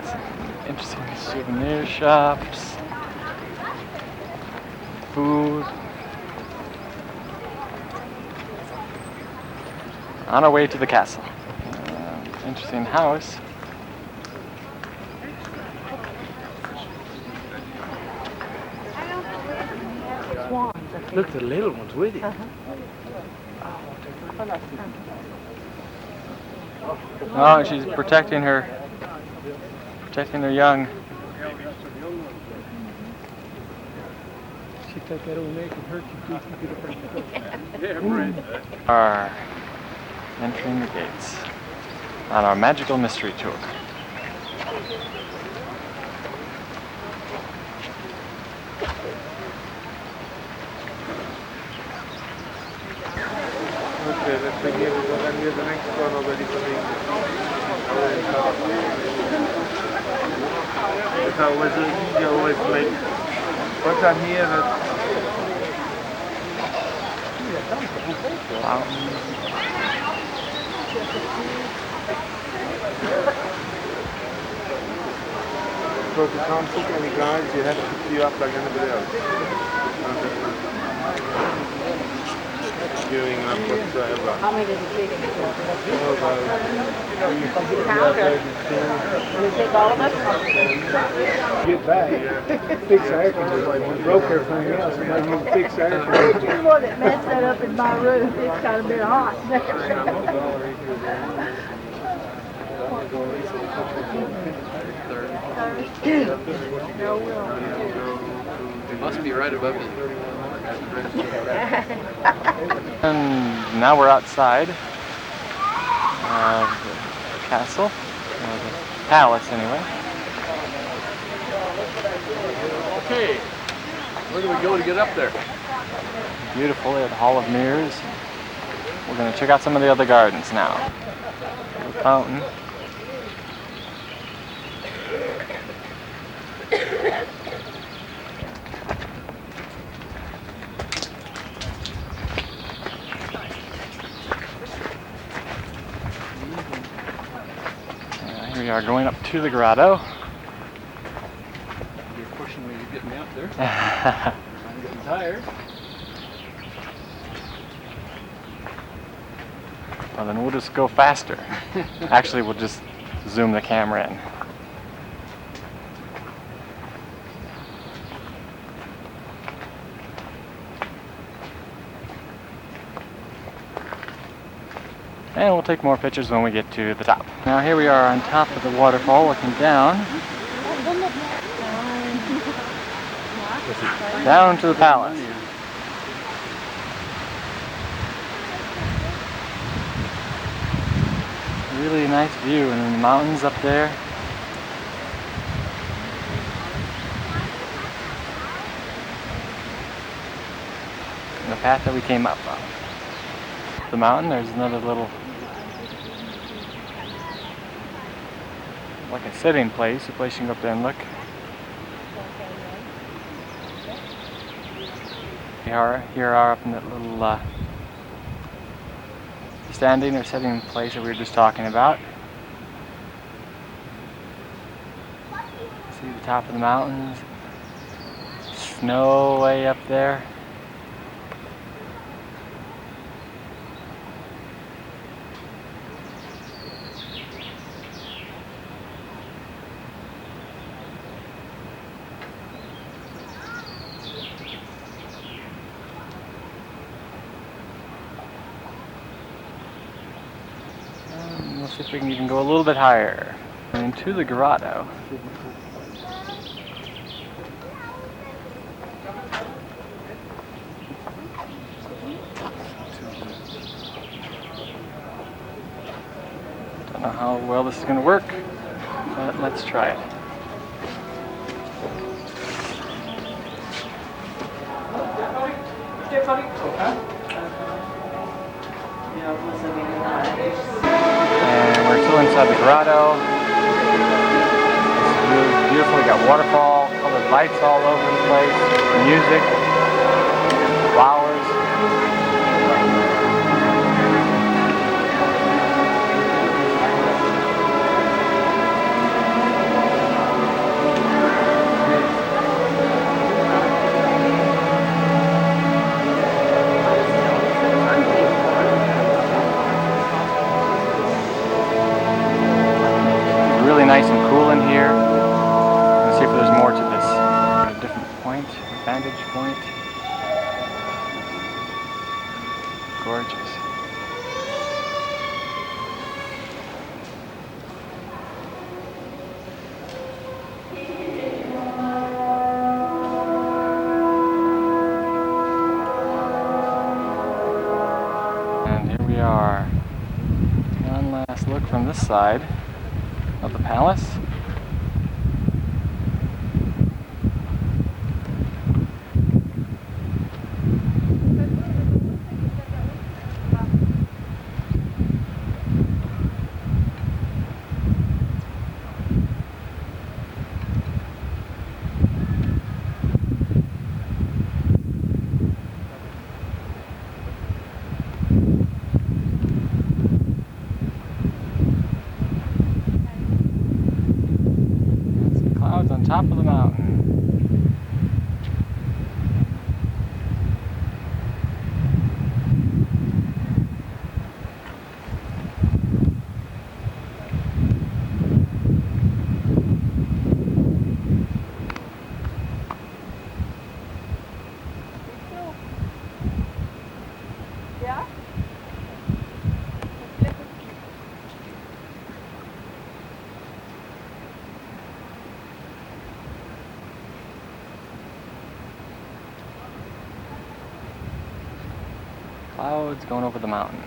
Some interesting souvenir shops, food. On our way to the castle. Interesting house. Look, the little one's with you. Oh, she's protecting her young. She took that old neck and hurt you. Are entering the gates on our magical mystery tour. Okay, let's begin. We'll go then here's the next one already for the it's always easy, always make once I'm here because you can't cook any guys, you have to pick you up like anybody else. Queuing up whatsoever. How many did you take? Take all of us? Get back. Fix the air conditioner. Broke everything else. And then you fix the air conditioner. You're the one that messed that up in my room. It's kind of been hot. It must be right above you. And now we're outside of the castle, or the palace anyway. Okay, where do we go to get up there? Beautiful, they have the Hall of Mirrors. We're going to check out some of the other gardens now. The fountain. Here we are going up to the grotto. You're pushing me to get me up there. I'm getting tired. Well, then we'll just go faster. Actually, we'll just zoom the camera in. And we'll take more pictures when we get to the top. Now here we are on top of the waterfall looking down. Down to the palace. Really nice view, and then the mountains up there. And the path that we came up on. The mountain, there's another little, like a sitting place, a place you can go up there and look. Here are up in that little standing or sitting place that we were just talking about. See the top of the mountains, snow way up there. And we'll see if we can even go a little bit higher into the grotto. Don't know how well this is going to work, but let's try it. And we're still inside the grotto. It's really beautiful. We got waterfall, colored lights all over the place, music, flowers. Really nice and cool in here. Let's see if there's more to this. At a different point, vantage point. Gorgeous. And here we are. One last look from this side of the palace. On top of the mountain. Yeah? Clouds going over the mountain.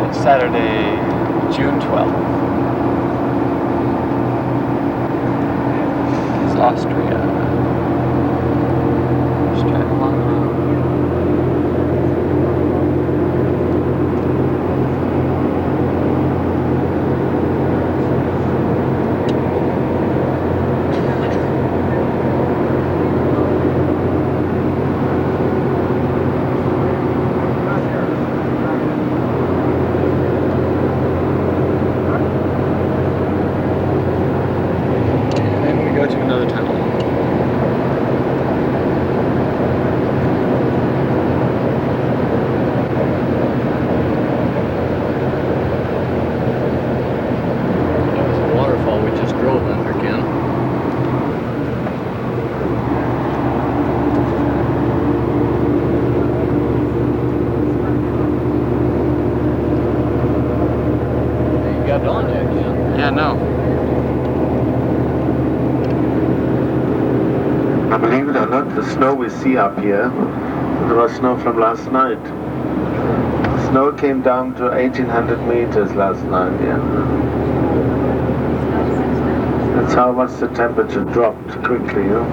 It's Saturday, June 12th. It's Austria. Just driving along the road. To another tunnel. That was a waterfall we just drove under, Ken. You got on there, Ken. Yeah, no. Believe it or not, the snow we see up here, it was snow from last night. The snow came down to 1800 meters last night, yeah. That's how much the temperature dropped quickly, you know.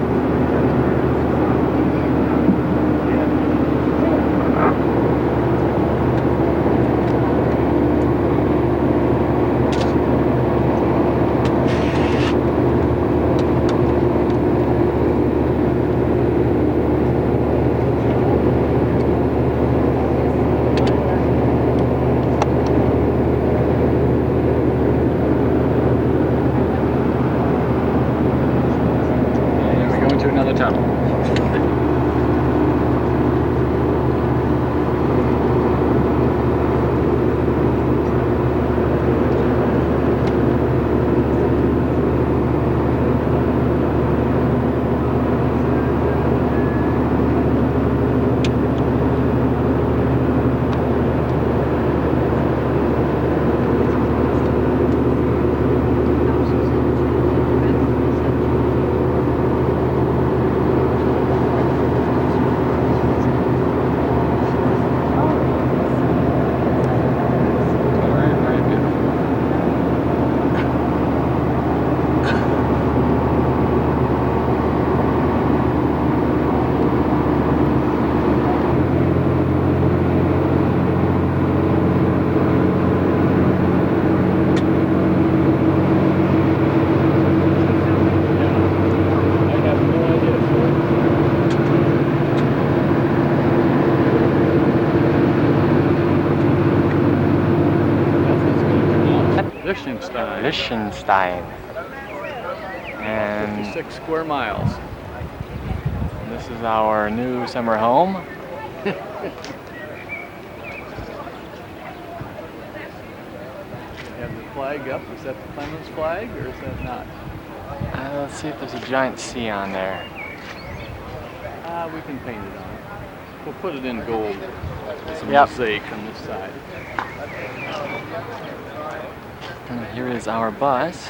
Liechtenstein. Liechtenstein. And 56 square miles. this is our new summer home. You have the flag up. Is that the Clemons flag or is that not? Let's see if there's a giant C on there. We can paint it on. We'll put it in gold. Some Yep. mosaic on this side. And here is our bus.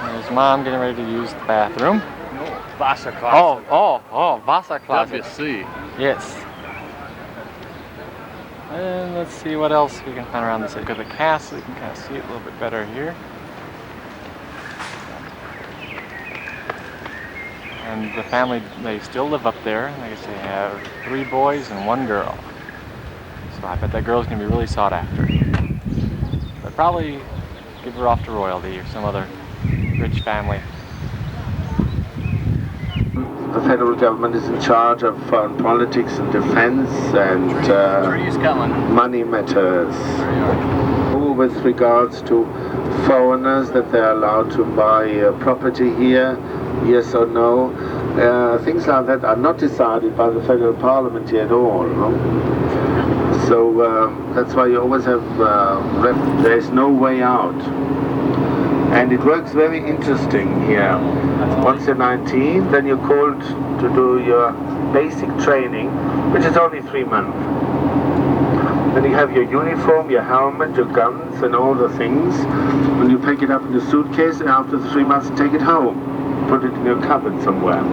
There's Mom getting ready to use the bathroom. No, Wasserklasse. Oh, Wasserklasse. WC. Yes. And let's see what else we can find around this. Go to the castle, you can kind of see it a little bit better here. And the family, they still live up there. I guess they have 3 boys and 1 girl. So I bet that girl's gonna be really sought after. But probably give her off to royalty or some other rich family. The federal government is in charge of foreign politics and defense and Trees coming. money matters. With regards to foreigners, that they're allowed to buy property here, yes or no. Things like that are not decided by the federal parliament here at all. No? So that's why you always have, there is no way out. And it works very interesting here. Once you're 19, then you're called to do your basic training, which is only 3 months. Then you have your uniform, your helmet, your guns and all the things. When you pick it up in the suitcase, and after the 3 months take it home. Put it in your cupboard somewhere.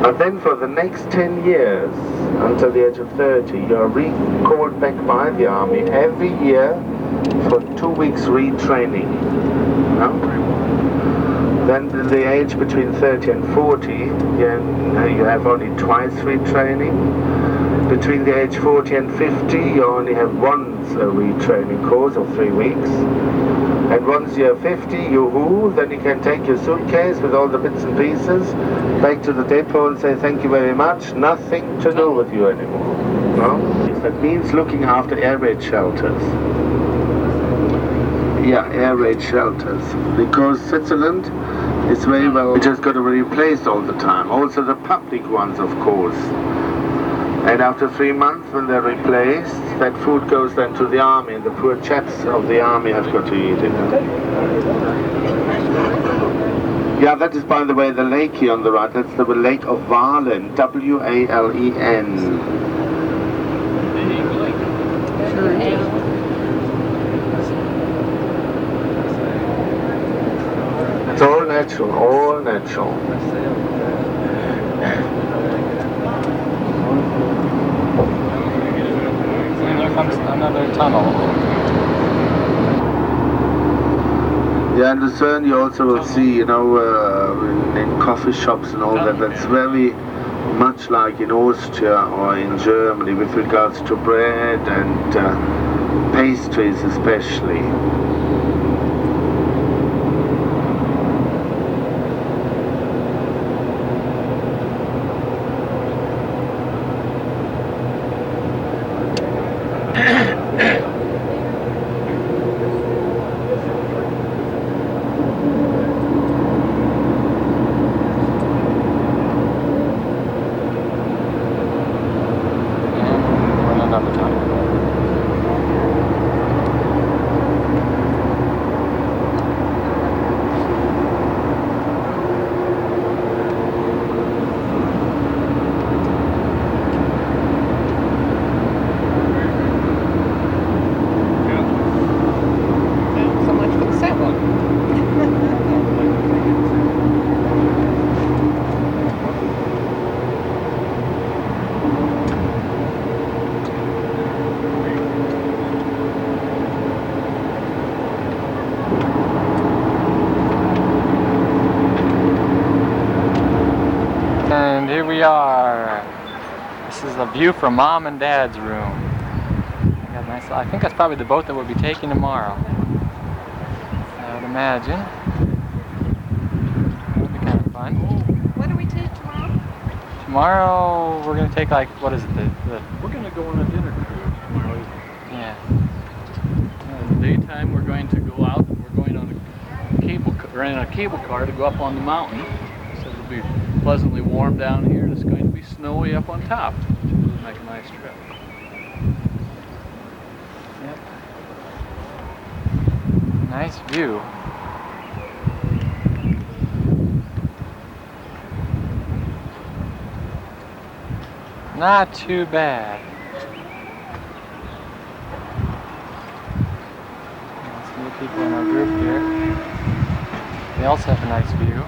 But then for the next 10 years, until the age of 30, you're recalled back by the army every year for 2 weeks retraining. No? Then the age between 30 and 40, you have only twice retraining. Between the age 40 and 50, you only have once a retraining course of 3 weeks. And once you're 50, yoo-hoo, then you can take your suitcase with all the bits and pieces back to the depot and say thank you very much, nothing to do with you anymore. No? That means looking after air raid shelters. Yeah, air raid shelters. Because Switzerland is very well, we just got to be replaced all the time. Also the public ones, of course. And after 3 months, when they're replaced, that food goes then to the army, and the poor chaps of the army have got to eat it. Yeah, that is, by the way, the lake here on the right. That's the lake of Walen, W-A-L-E-N. It's all natural, all natural. And there comes another tunnel. Yeah, in Lucerne you also will see, you know, in coffee shops and all that, that's very much like in Austria or in Germany with regards to bread and pastries especially. And here we are. This is a view from Mom and Dad's room. I think that's probably the boat that we'll be taking tomorrow, I would imagine. fun. What do we take tomorrow? Tomorrow we're gonna take like, what is it? We're going to go on a dinner cruise tomorrow evening. Yeah. In the daytime, we're going to go out. We're going on a cable car to go up on the mountain. So it'll be pleasantly warm down here, and it's going to be snowy up on top, which will make a nice trip. Yep. Nice view. Not too bad. Some of the people in our group here. They also have a nice view.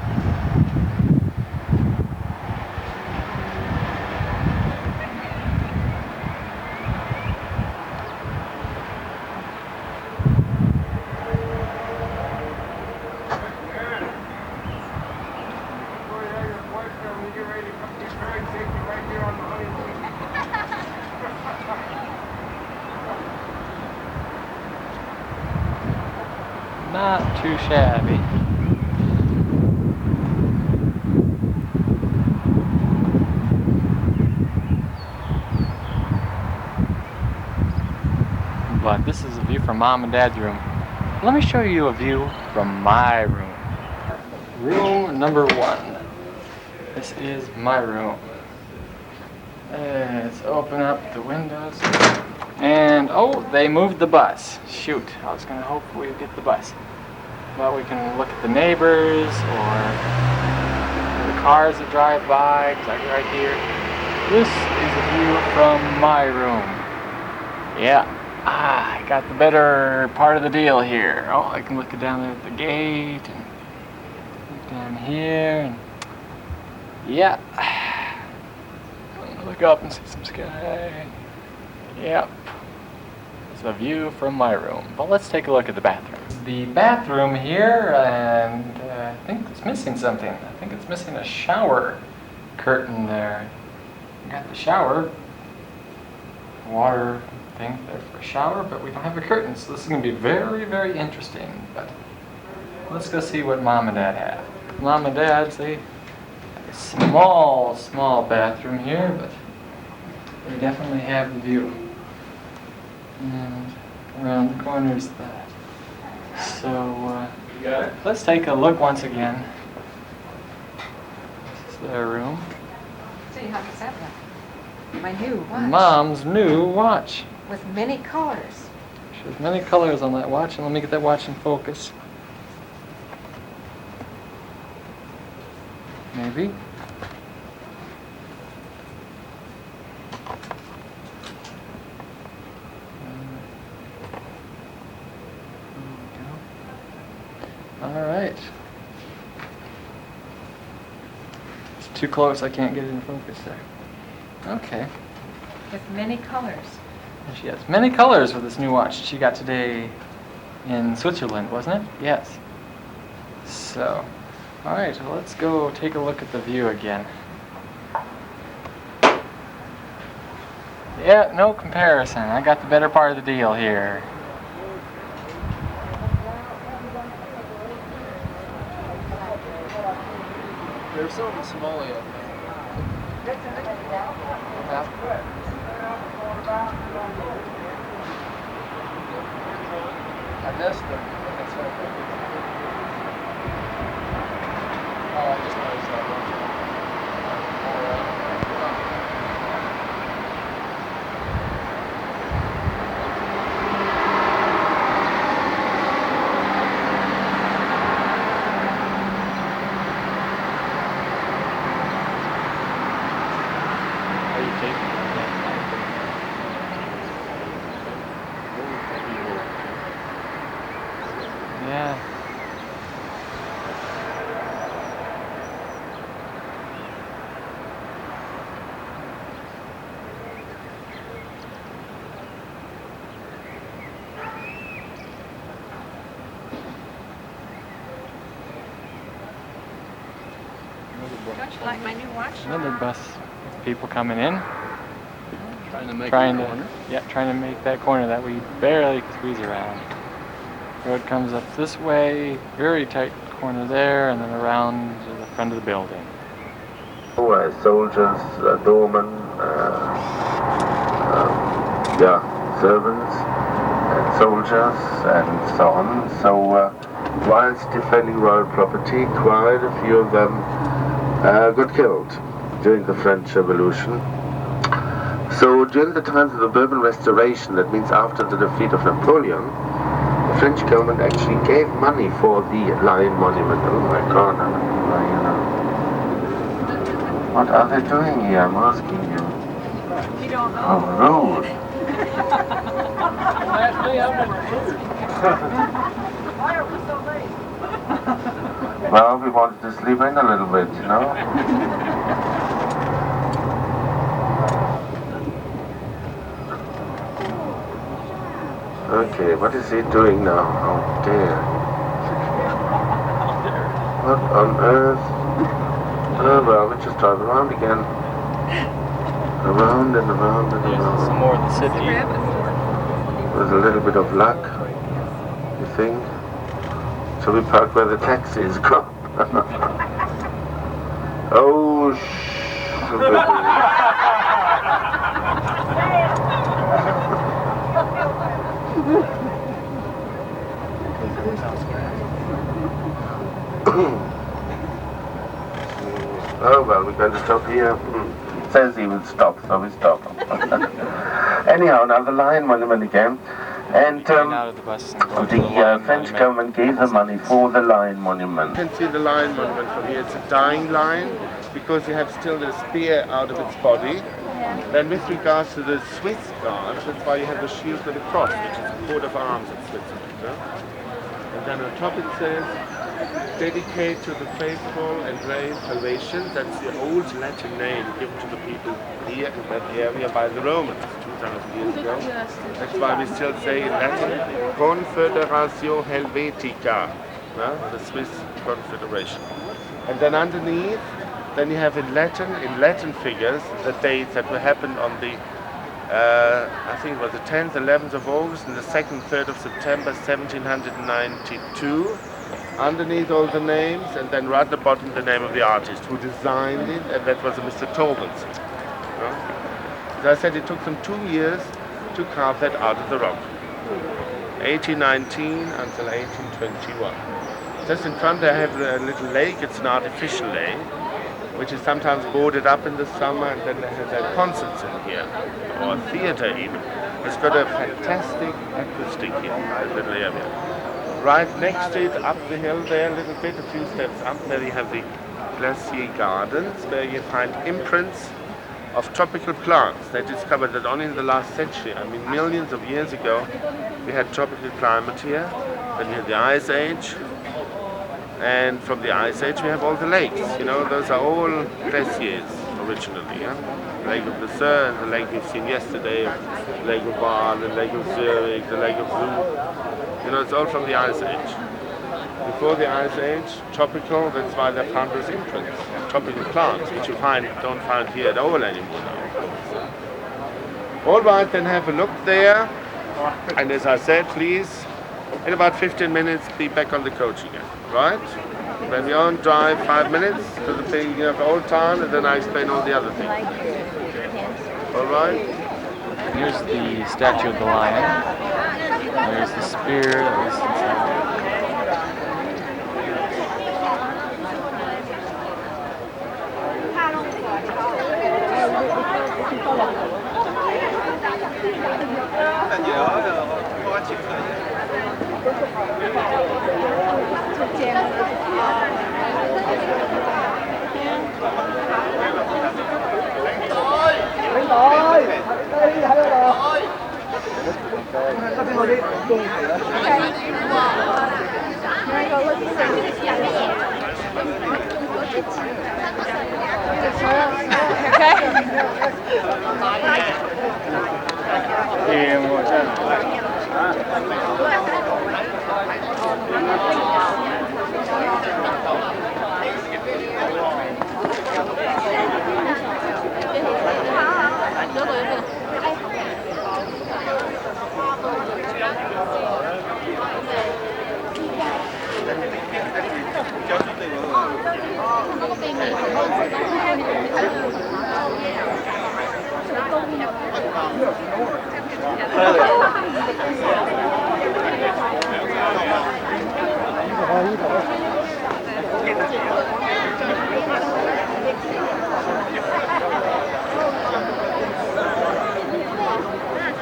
Not too shabby. But this is a view from Mom and Dad's room. Let me show you a view from my room. Room number 1. This is my room. Let's open up the windows. And, oh, they moved the bus. Shoot, I was gonna hope we would get the bus. But we can look at the neighbors or the cars that drive by, exactly right here. This is a view from my room. Yeah, I got the better part of the deal here. Oh, I can look down there at the gate and look down here. And yeah, look up and see some sky. Yep. It's a view from my room. But let's take a look at the bathroom. The bathroom here, and I think it's missing something. I think it's missing a shower curtain there. We got the shower water thing there for a shower, but we don't have a curtain, so this is going to be very, very interesting. But let's go see what Mom and Dad have. Mom and Dad, they have a small bathroom here, but they definitely have the view. And around the corner is that. So let's take a look once again. This is their room. See, how does that look? My new watch. Mom's new watch. With many colors. She has many colors on that watch, and let me get that watch in focus. Maybe. All right. It's too close, I can't get it in focus there. Okay. With many colors. And she has many colors with this new watch she got today in Switzerland, wasn't it? Yes. So, all right, well, let's go take a look at the view again. Yeah, no comparison. I got the better part of the deal here. There's something small up there. I missed them. Oh, I just noticed that one. All right. Yeah. Don't you like my new watch? Another bus with people coming in. Trying to make Trying to make that corner that we barely can squeeze around. Road comes up this way, very tight corner there, and then around to the front of the building. Soldiers, doormen, servants, and soldiers, and so on. So whilst defending royal property, quite a few of them got killed during the French Revolution. So during the times of the Bourbon Restoration, that means after the defeat of Napoleon, the French government actually gave money for the Lion Monument. Oh my God, what are they doing here? I'm asking you. You don't know. Oh, rude. Why are we so late? Well, we wanted to sleep in a little bit, you know. Okay, what is he doing now? Oh dear. What on earth? Oh well, we just drive around again. Around and around and around. Some more in the city. With a little bit of luck, you think? So we park where the taxis go. Oh, oh well, we're going to stop here. It says he will stop, so we stop. Anyhow, now the Lion Monument again. And the French government gave the money for the Lion Monument. You can see the Lion Monument from here. It's a dying lion because you have still the spear out of its body. Then with regards to the Swiss Guards, that's why you have the shield with the cross, which is a coat of arms in Switzerland. Yeah? And then on top it says, dedicate to the faithful and brave salvation. That's the old Latin name given to the people here in that area by the Romans 2,000 years ago. That's why we still say in Latin, Confederatio Helvetica, the Swiss Confederation. And then underneath, then you have in Latin figures, the dates that were happened on the, I think it was the 10th, 11th of August and the 2nd, 3rd of September, 1792. Underneath all the names, and then right at the bottom the name of the artist who designed it, and that was a Mr. Torbenson. As I said, it took them 2 years to carve that out of the rock. 1819 until 1821. Just in front I have a little lake. It's an artificial lake, which is sometimes boarded up in the summer, and then they have their concerts in here, or a theater even. It's got a fantastic acoustic here, that little area. Right next to it, up the hill there a little bit, a few steps up, there you have the Glacier Gardens, where you find imprints of tropical plants. They discovered that only in the last century, I mean millions of years ago, we had tropical climate here, then we had the Ice Age, and from the Ice Age we have all the lakes. You know, those are all glaciers originally. Yeah? The Lake of Lucerne, the lake we've seen yesterday, the Lake of Vaal, the Lake of Zurich, the Lake of Zug. You know, it's all from the Ice Age. Before the Ice Age, tropical, that's why they found those imprints. Tropical plants, which you don't find here at all anymore now. All right, then have a look there. And as I said, please, in about 15 minutes, be back on the coach again, right? When we on drive 5 minutes to the beginning of Old Town, and then I explain all the other things. All right? Here's the statue of the lion. There's the spear, at least inside.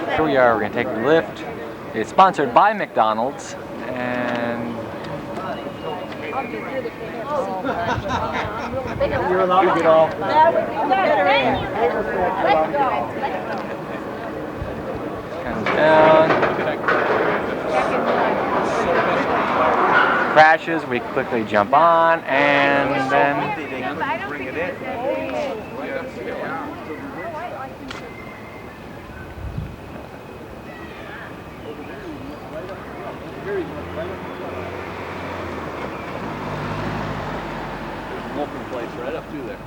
Here we are, we're going to take the lift. It's sponsored by McDonald's, and you're allowed to get off. Comes down. Crashes, we quickly jump on, and then Smoking place right up through there.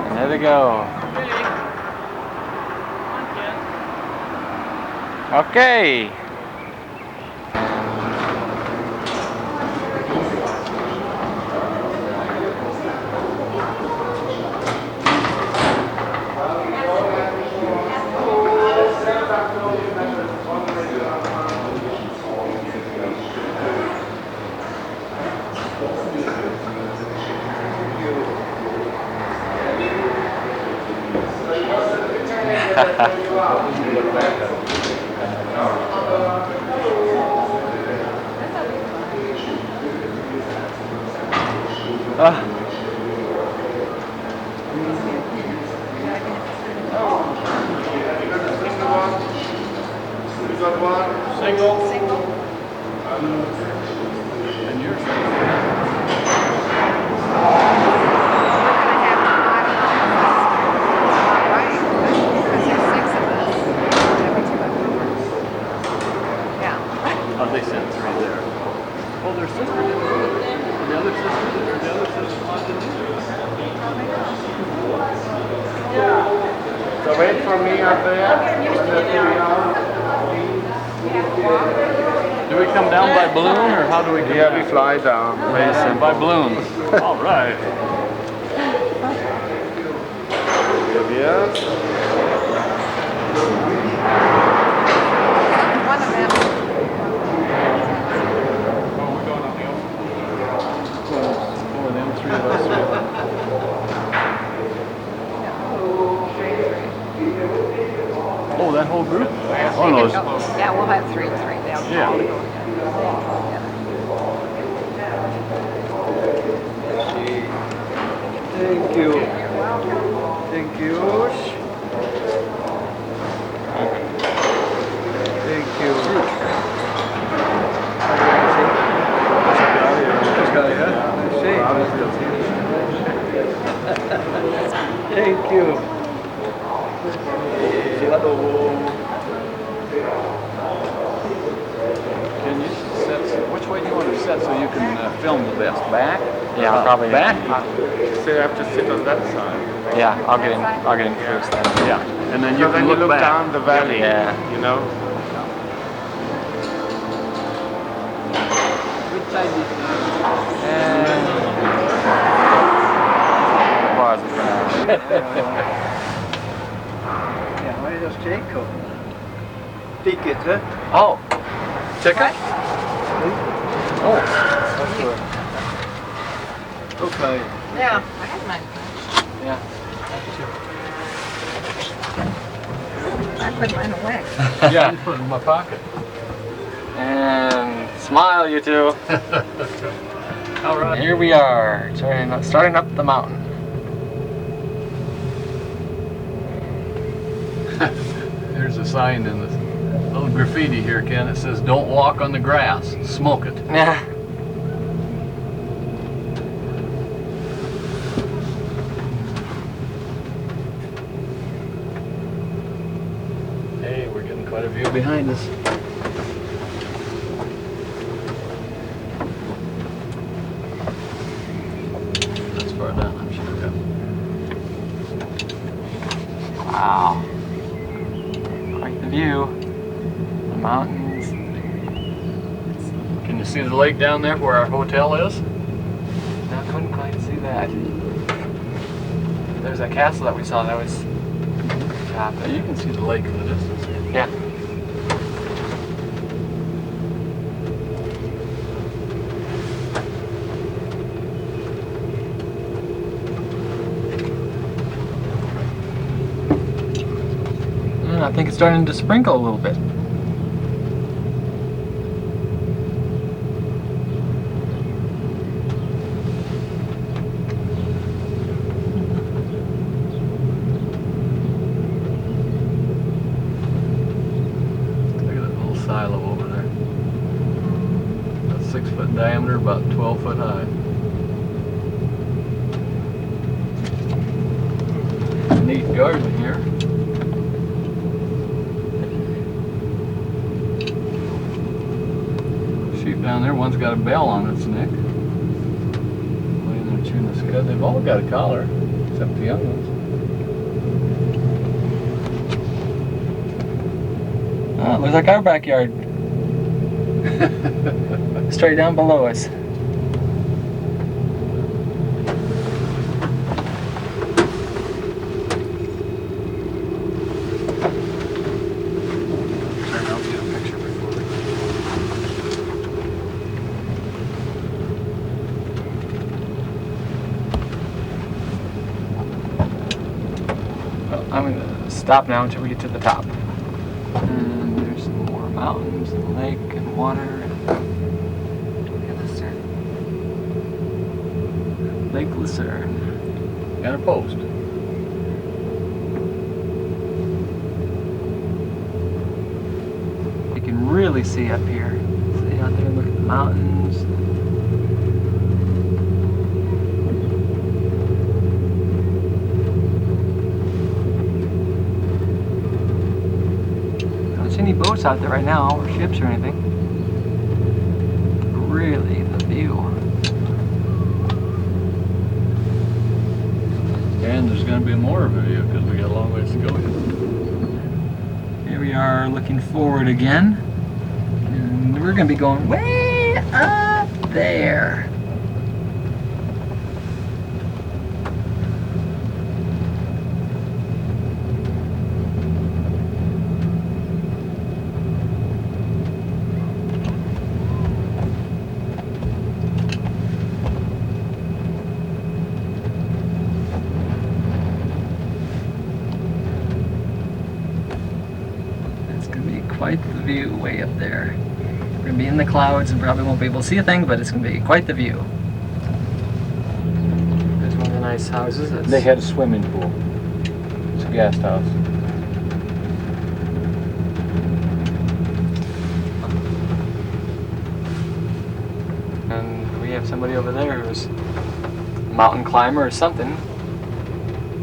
and there they go. Okay. Single. And yours. Oh, they sent 3 there. Oh, their sister didn't do it. The other sister did, or the other sister didn't do it. So wait for me up there. Do we come down by balloon, or how do we come Yeah, down? we fly down. By balloon. All right. Yes. One of them. Four of them, 3 of us. Oh, that whole group? Oh, no. Yeah, we'll have 3 and 3. They'll Yeah. all go together. Thank you. Thank you. Thank you. Thank you. Can you set, which way do you want to set so you can film the best? Back? Yeah, I'll probably back. So you have to sit on that side. Yeah, I'll get in first then. Yeah, and then So you then can you look look back. down the valley. Yeah. You know. Pause it for now. Ja, maar dat is Jacob. Ticket, hè? Oh, ticket? Oh, Okay. Yeah, I had mine. yeah. I put mine away. Yeah, put it in my pocket. And smile, you two. All right. Here we are, starting up the mountain. There's a sign in this little graffiti here, Ken. It says, "Don't walk on the grass. Smoke it." Yeah. Hey, we're getting quite a view behind us. That's far down, I'm sure. Wow. Quite the view. mountains. Can you see the lake down there where our hotel is? No, I couldn't quite see that. There's that castle that we saw that was top. Yeah, you can see the lake in the distance. Yeah. I think it's starting to sprinkle a little bit. Look at that little silo over there. About 6 foot diameter, about 12 foot high. Neat garden here. Sheep down there, one's got a bell on its neck. Laying there chewing the scud. They've all got a collar, except the young ones. Oh, looks like our backyard. Straight down below us. I'll get a picture before we Well, I'm going to stop now until we get to the top. And there's some more mountains and lake and water. Lake Lucerne. and a post. You can really see up here. See out there and look at the mountains. Don't see any boats out there right now, or ships or anything. Really, the view. And there's going to be more of a view because we got a long ways to go yet. Here we are looking forward again. And we're going to be going way up there. Quite the view way up there. We're going to be in the clouds and probably won't be able to see a thing, but it's going to be quite the view. There's one of the nice houses. They had a swimming pool. It's a guest house. And we have somebody over there who's a mountain climber or something.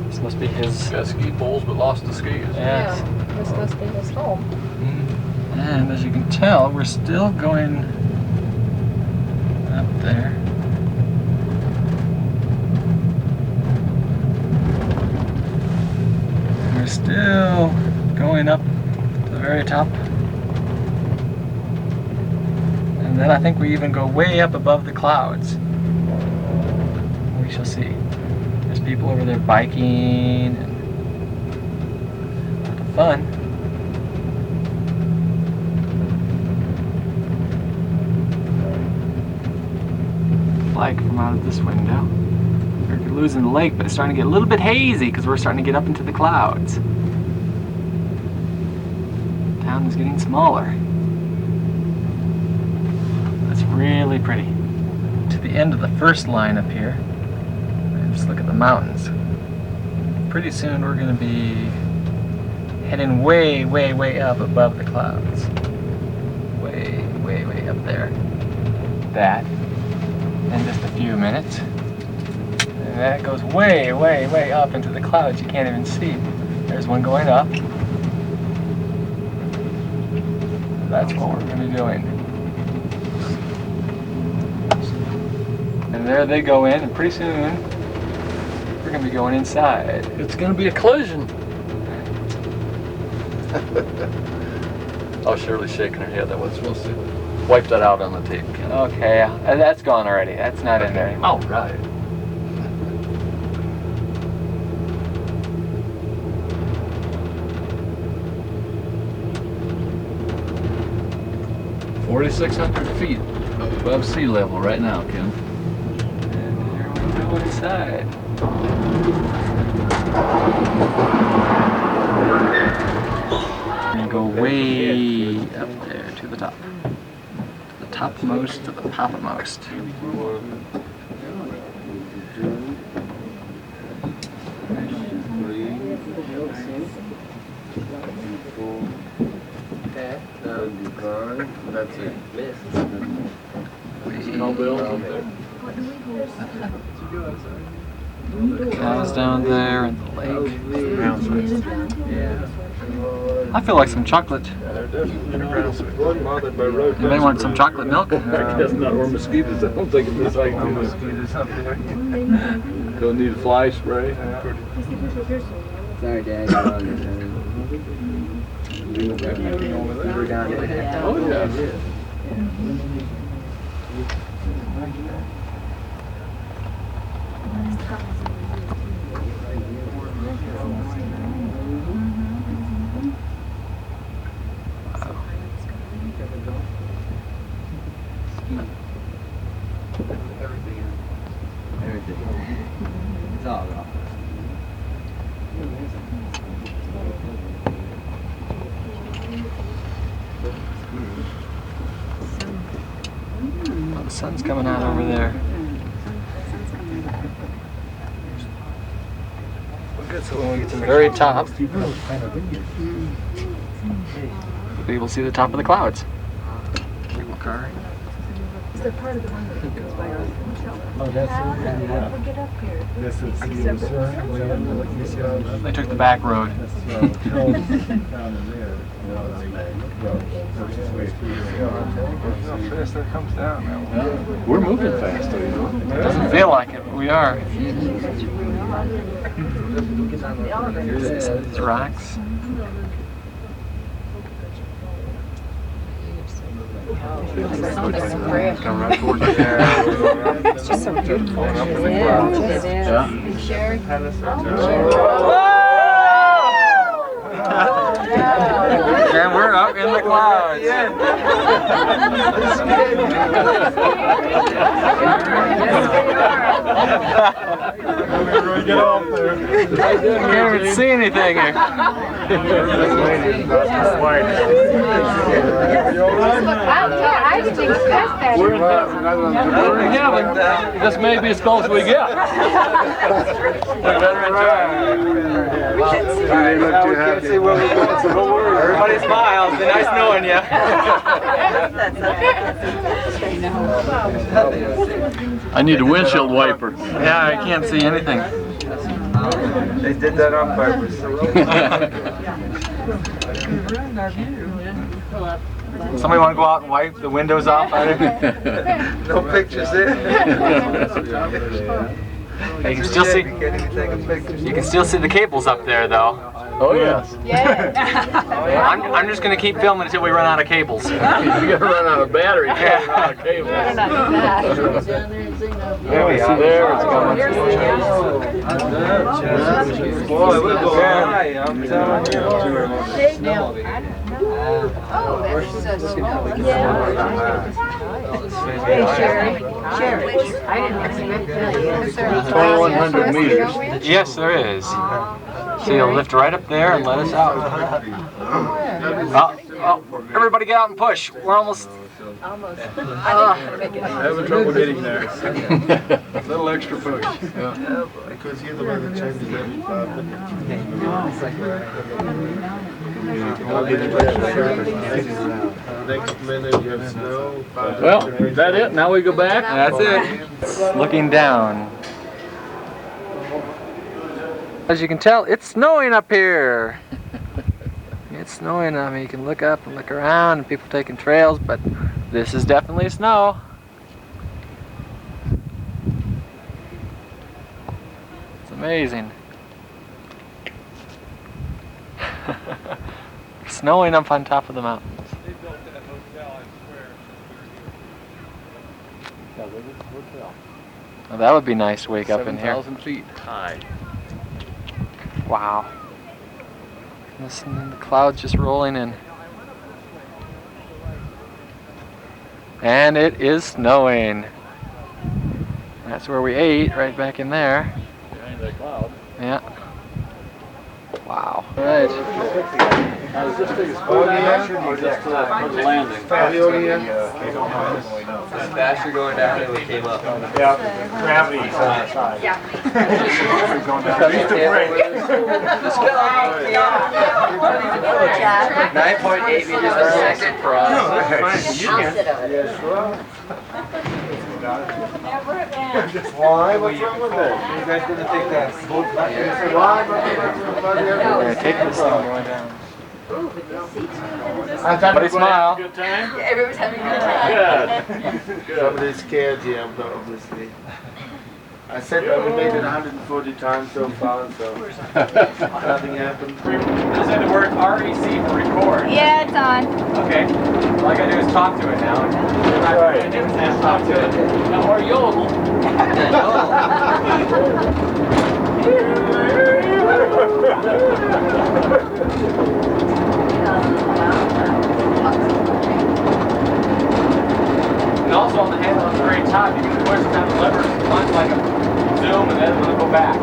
This must be his... Got ski poles but lost the skis. Yes. Yeah, this must be his home. And as you can tell, we're still going up there. We're still going up to the very top. And then I think we even go way up above the clouds. We shall see. There's people over there biking and a lot of fun. Like from out of this window. We're losing the lake, but it's starting to get a little bit hazy because we're starting to get up into the clouds. The town is getting smaller. That's really pretty. To the end of the first line up here, and just look at the mountains. Pretty soon we're going to be heading way, way, way up above the clouds. Way, way, way up there. That. In just a few minutes. And that goes way, way, way up into the clouds. You can't even see. There's one going up. That's what we're going to be doing. And there they go in, and pretty soon we're going to be going inside. It's going to be a collision. Oh, Shirley's shaking her head. That wasn't supposed to. Wipe that out on the tape. Ken. Okay, that's gone already. That's not in there anymore. All right. $4,600 feet above sea level right now, Ken. And here we go inside. We're gonna go way up there to the top. To the topmost, to the popmost. That's it. No bill. Cows down there and the lake. I feel like some chocolate. Anybody want some chocolate milk? I guess not, or mosquitoes. I don't think it's like Mosquitoes up there. Don't need a fly spray. Sorry, Dad. Oh, yeah. Everything. It's all off. Oh, the sun's coming out over there. So when we get to the very top, we'll be able to see the top of the clouds. Is there part of the one that goes by our Oh, that's We'll get up here. This is They took the back road. We're moving fast, though, you know. It doesn't feel like it, but we are. These rocks. It's just so beautiful. It is. Yeah. Sherry. And we're up in the clouds. Get off there. Can't even see anything here. I didn't expect that. We're in heaven. This may be as close as we get. Everybody smiles. Be nice knowing you. I need a windshield wiper. Yeah, I can't see anything. They did that on purpose. Somebody want to go out and wipe the windows off? No pictures there. You can still see. You can still see the cables up there, though. Oh, yes. I'm just gonna keep filming until we run out of cables. You're gonna run out of battery. Can't run out of cable. There we are. There it's going. Boy, we're going high, I'm telling you. Oh, that's so small. Hey, Sherry. Sherry. I didn't expect that. 2,100 meters. Yes, there is. So you'll lift right up there and let us out. Oh, everybody get out and push. We're almost. Having trouble getting there. A little extra push. Because you're the one that changes every 5 minutes. Next minute you have snow. Well, is that it? Now we go back? That's it. Looking down. As you can tell, it's snowing up here. It's snowing. I mean, you can look up and look around and people taking trails, but this is definitely snow. It's amazing. Snowing up on top of the mountains. Yeah, look at hotel. Oh, that would be nice to wake up in here. 7,000 feet high. Wow. Listen to the clouds just rolling in. And it is snowing. That's where we ate, right back in there. Behind that cloud. Yeah. Wow. All right. Now, is this thing slow down or just for the landing? Faster going down than we came up. Yeah, gravity's on our side. Yeah. Going down. Use the brake. 9.8 meters per second. Yes, well. Why? What's wrong with it? You guys gonna take that boat back? Why? Yeah, take this thing going down. Somebody smile. Good time? Yeah, everyone's having a good time. Good. Somebody's scared here, but obviously. I said that we made it 140 times so far, so nothing happened. Does it work REC for record? Yeah, it's on. Okay. All I gotta do is talk to it now. Right. I didn't have to talk to it. Now, or yodel. And also on the handle at the very top, you can push down the levers, one's like a zoom, and then it's gonna go back.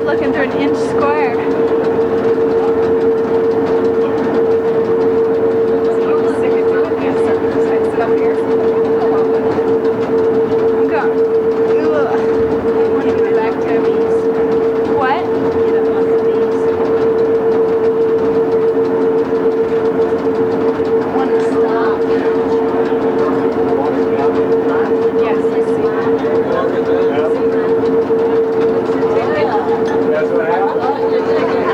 looking through an inch square. Sit up here. I'm going. Ugh. I want to get back to these. What? Get up on the knees. I want to stop. Yes, I see. That's what happened.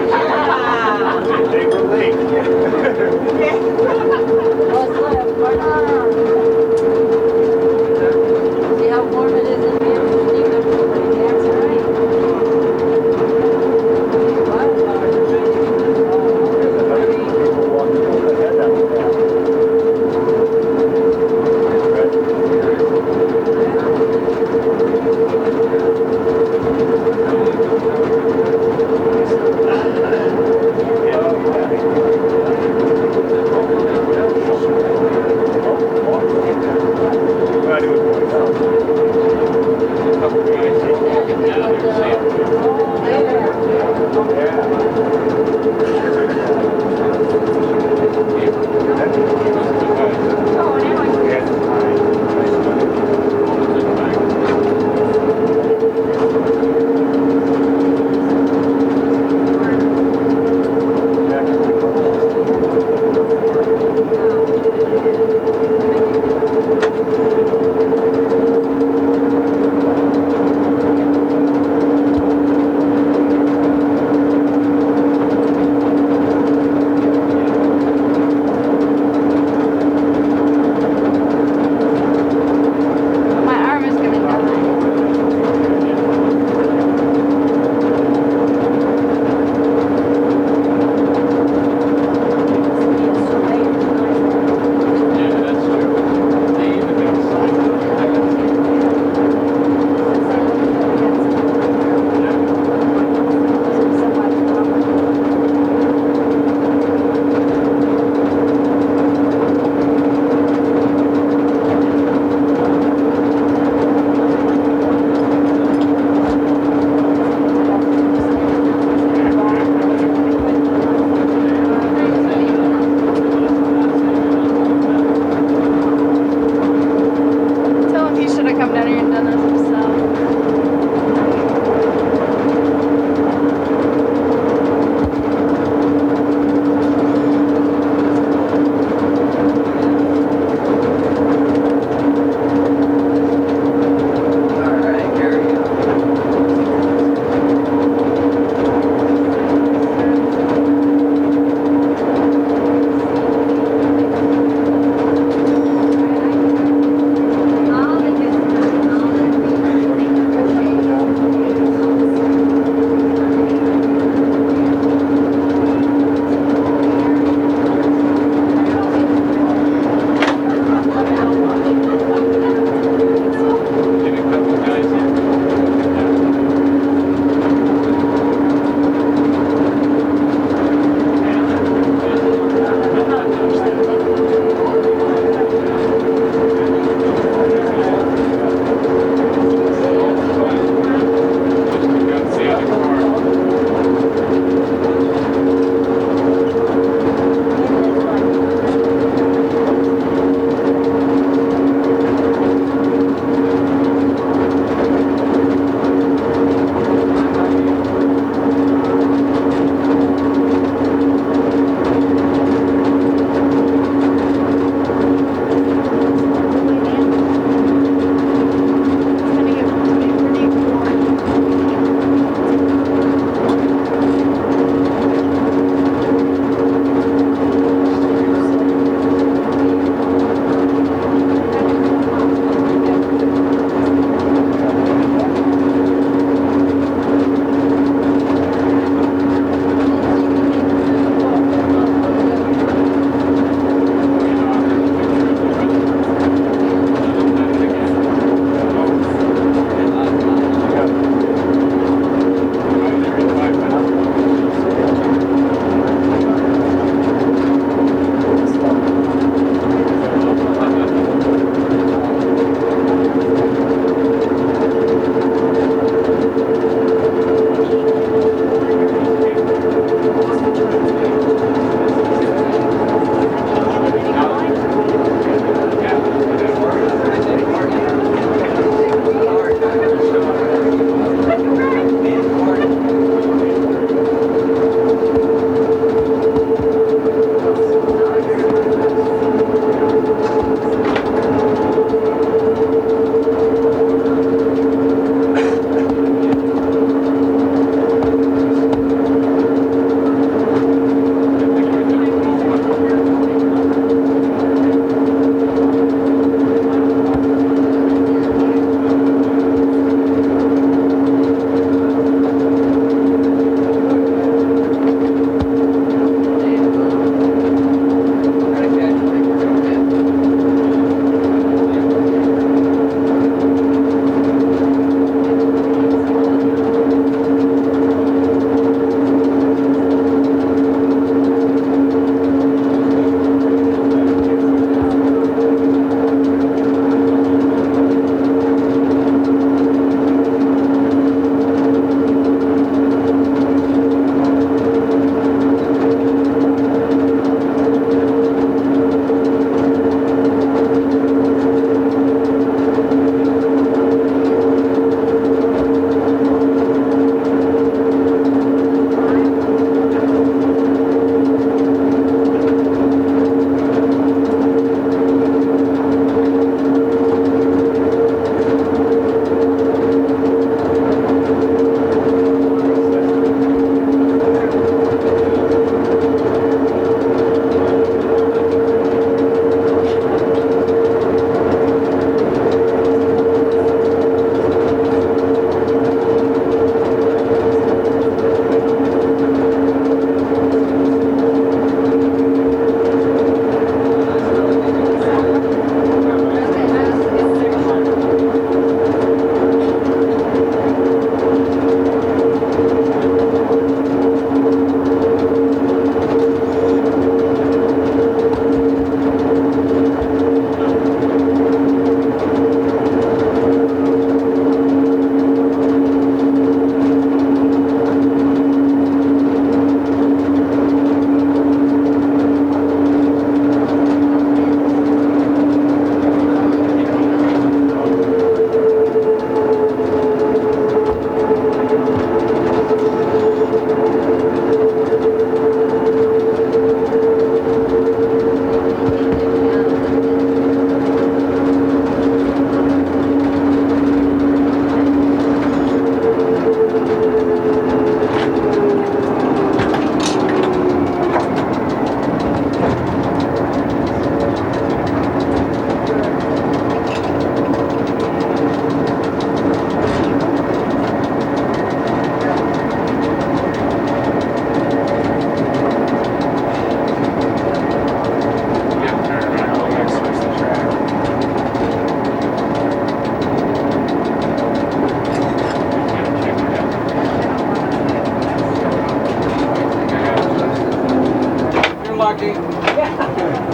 watching?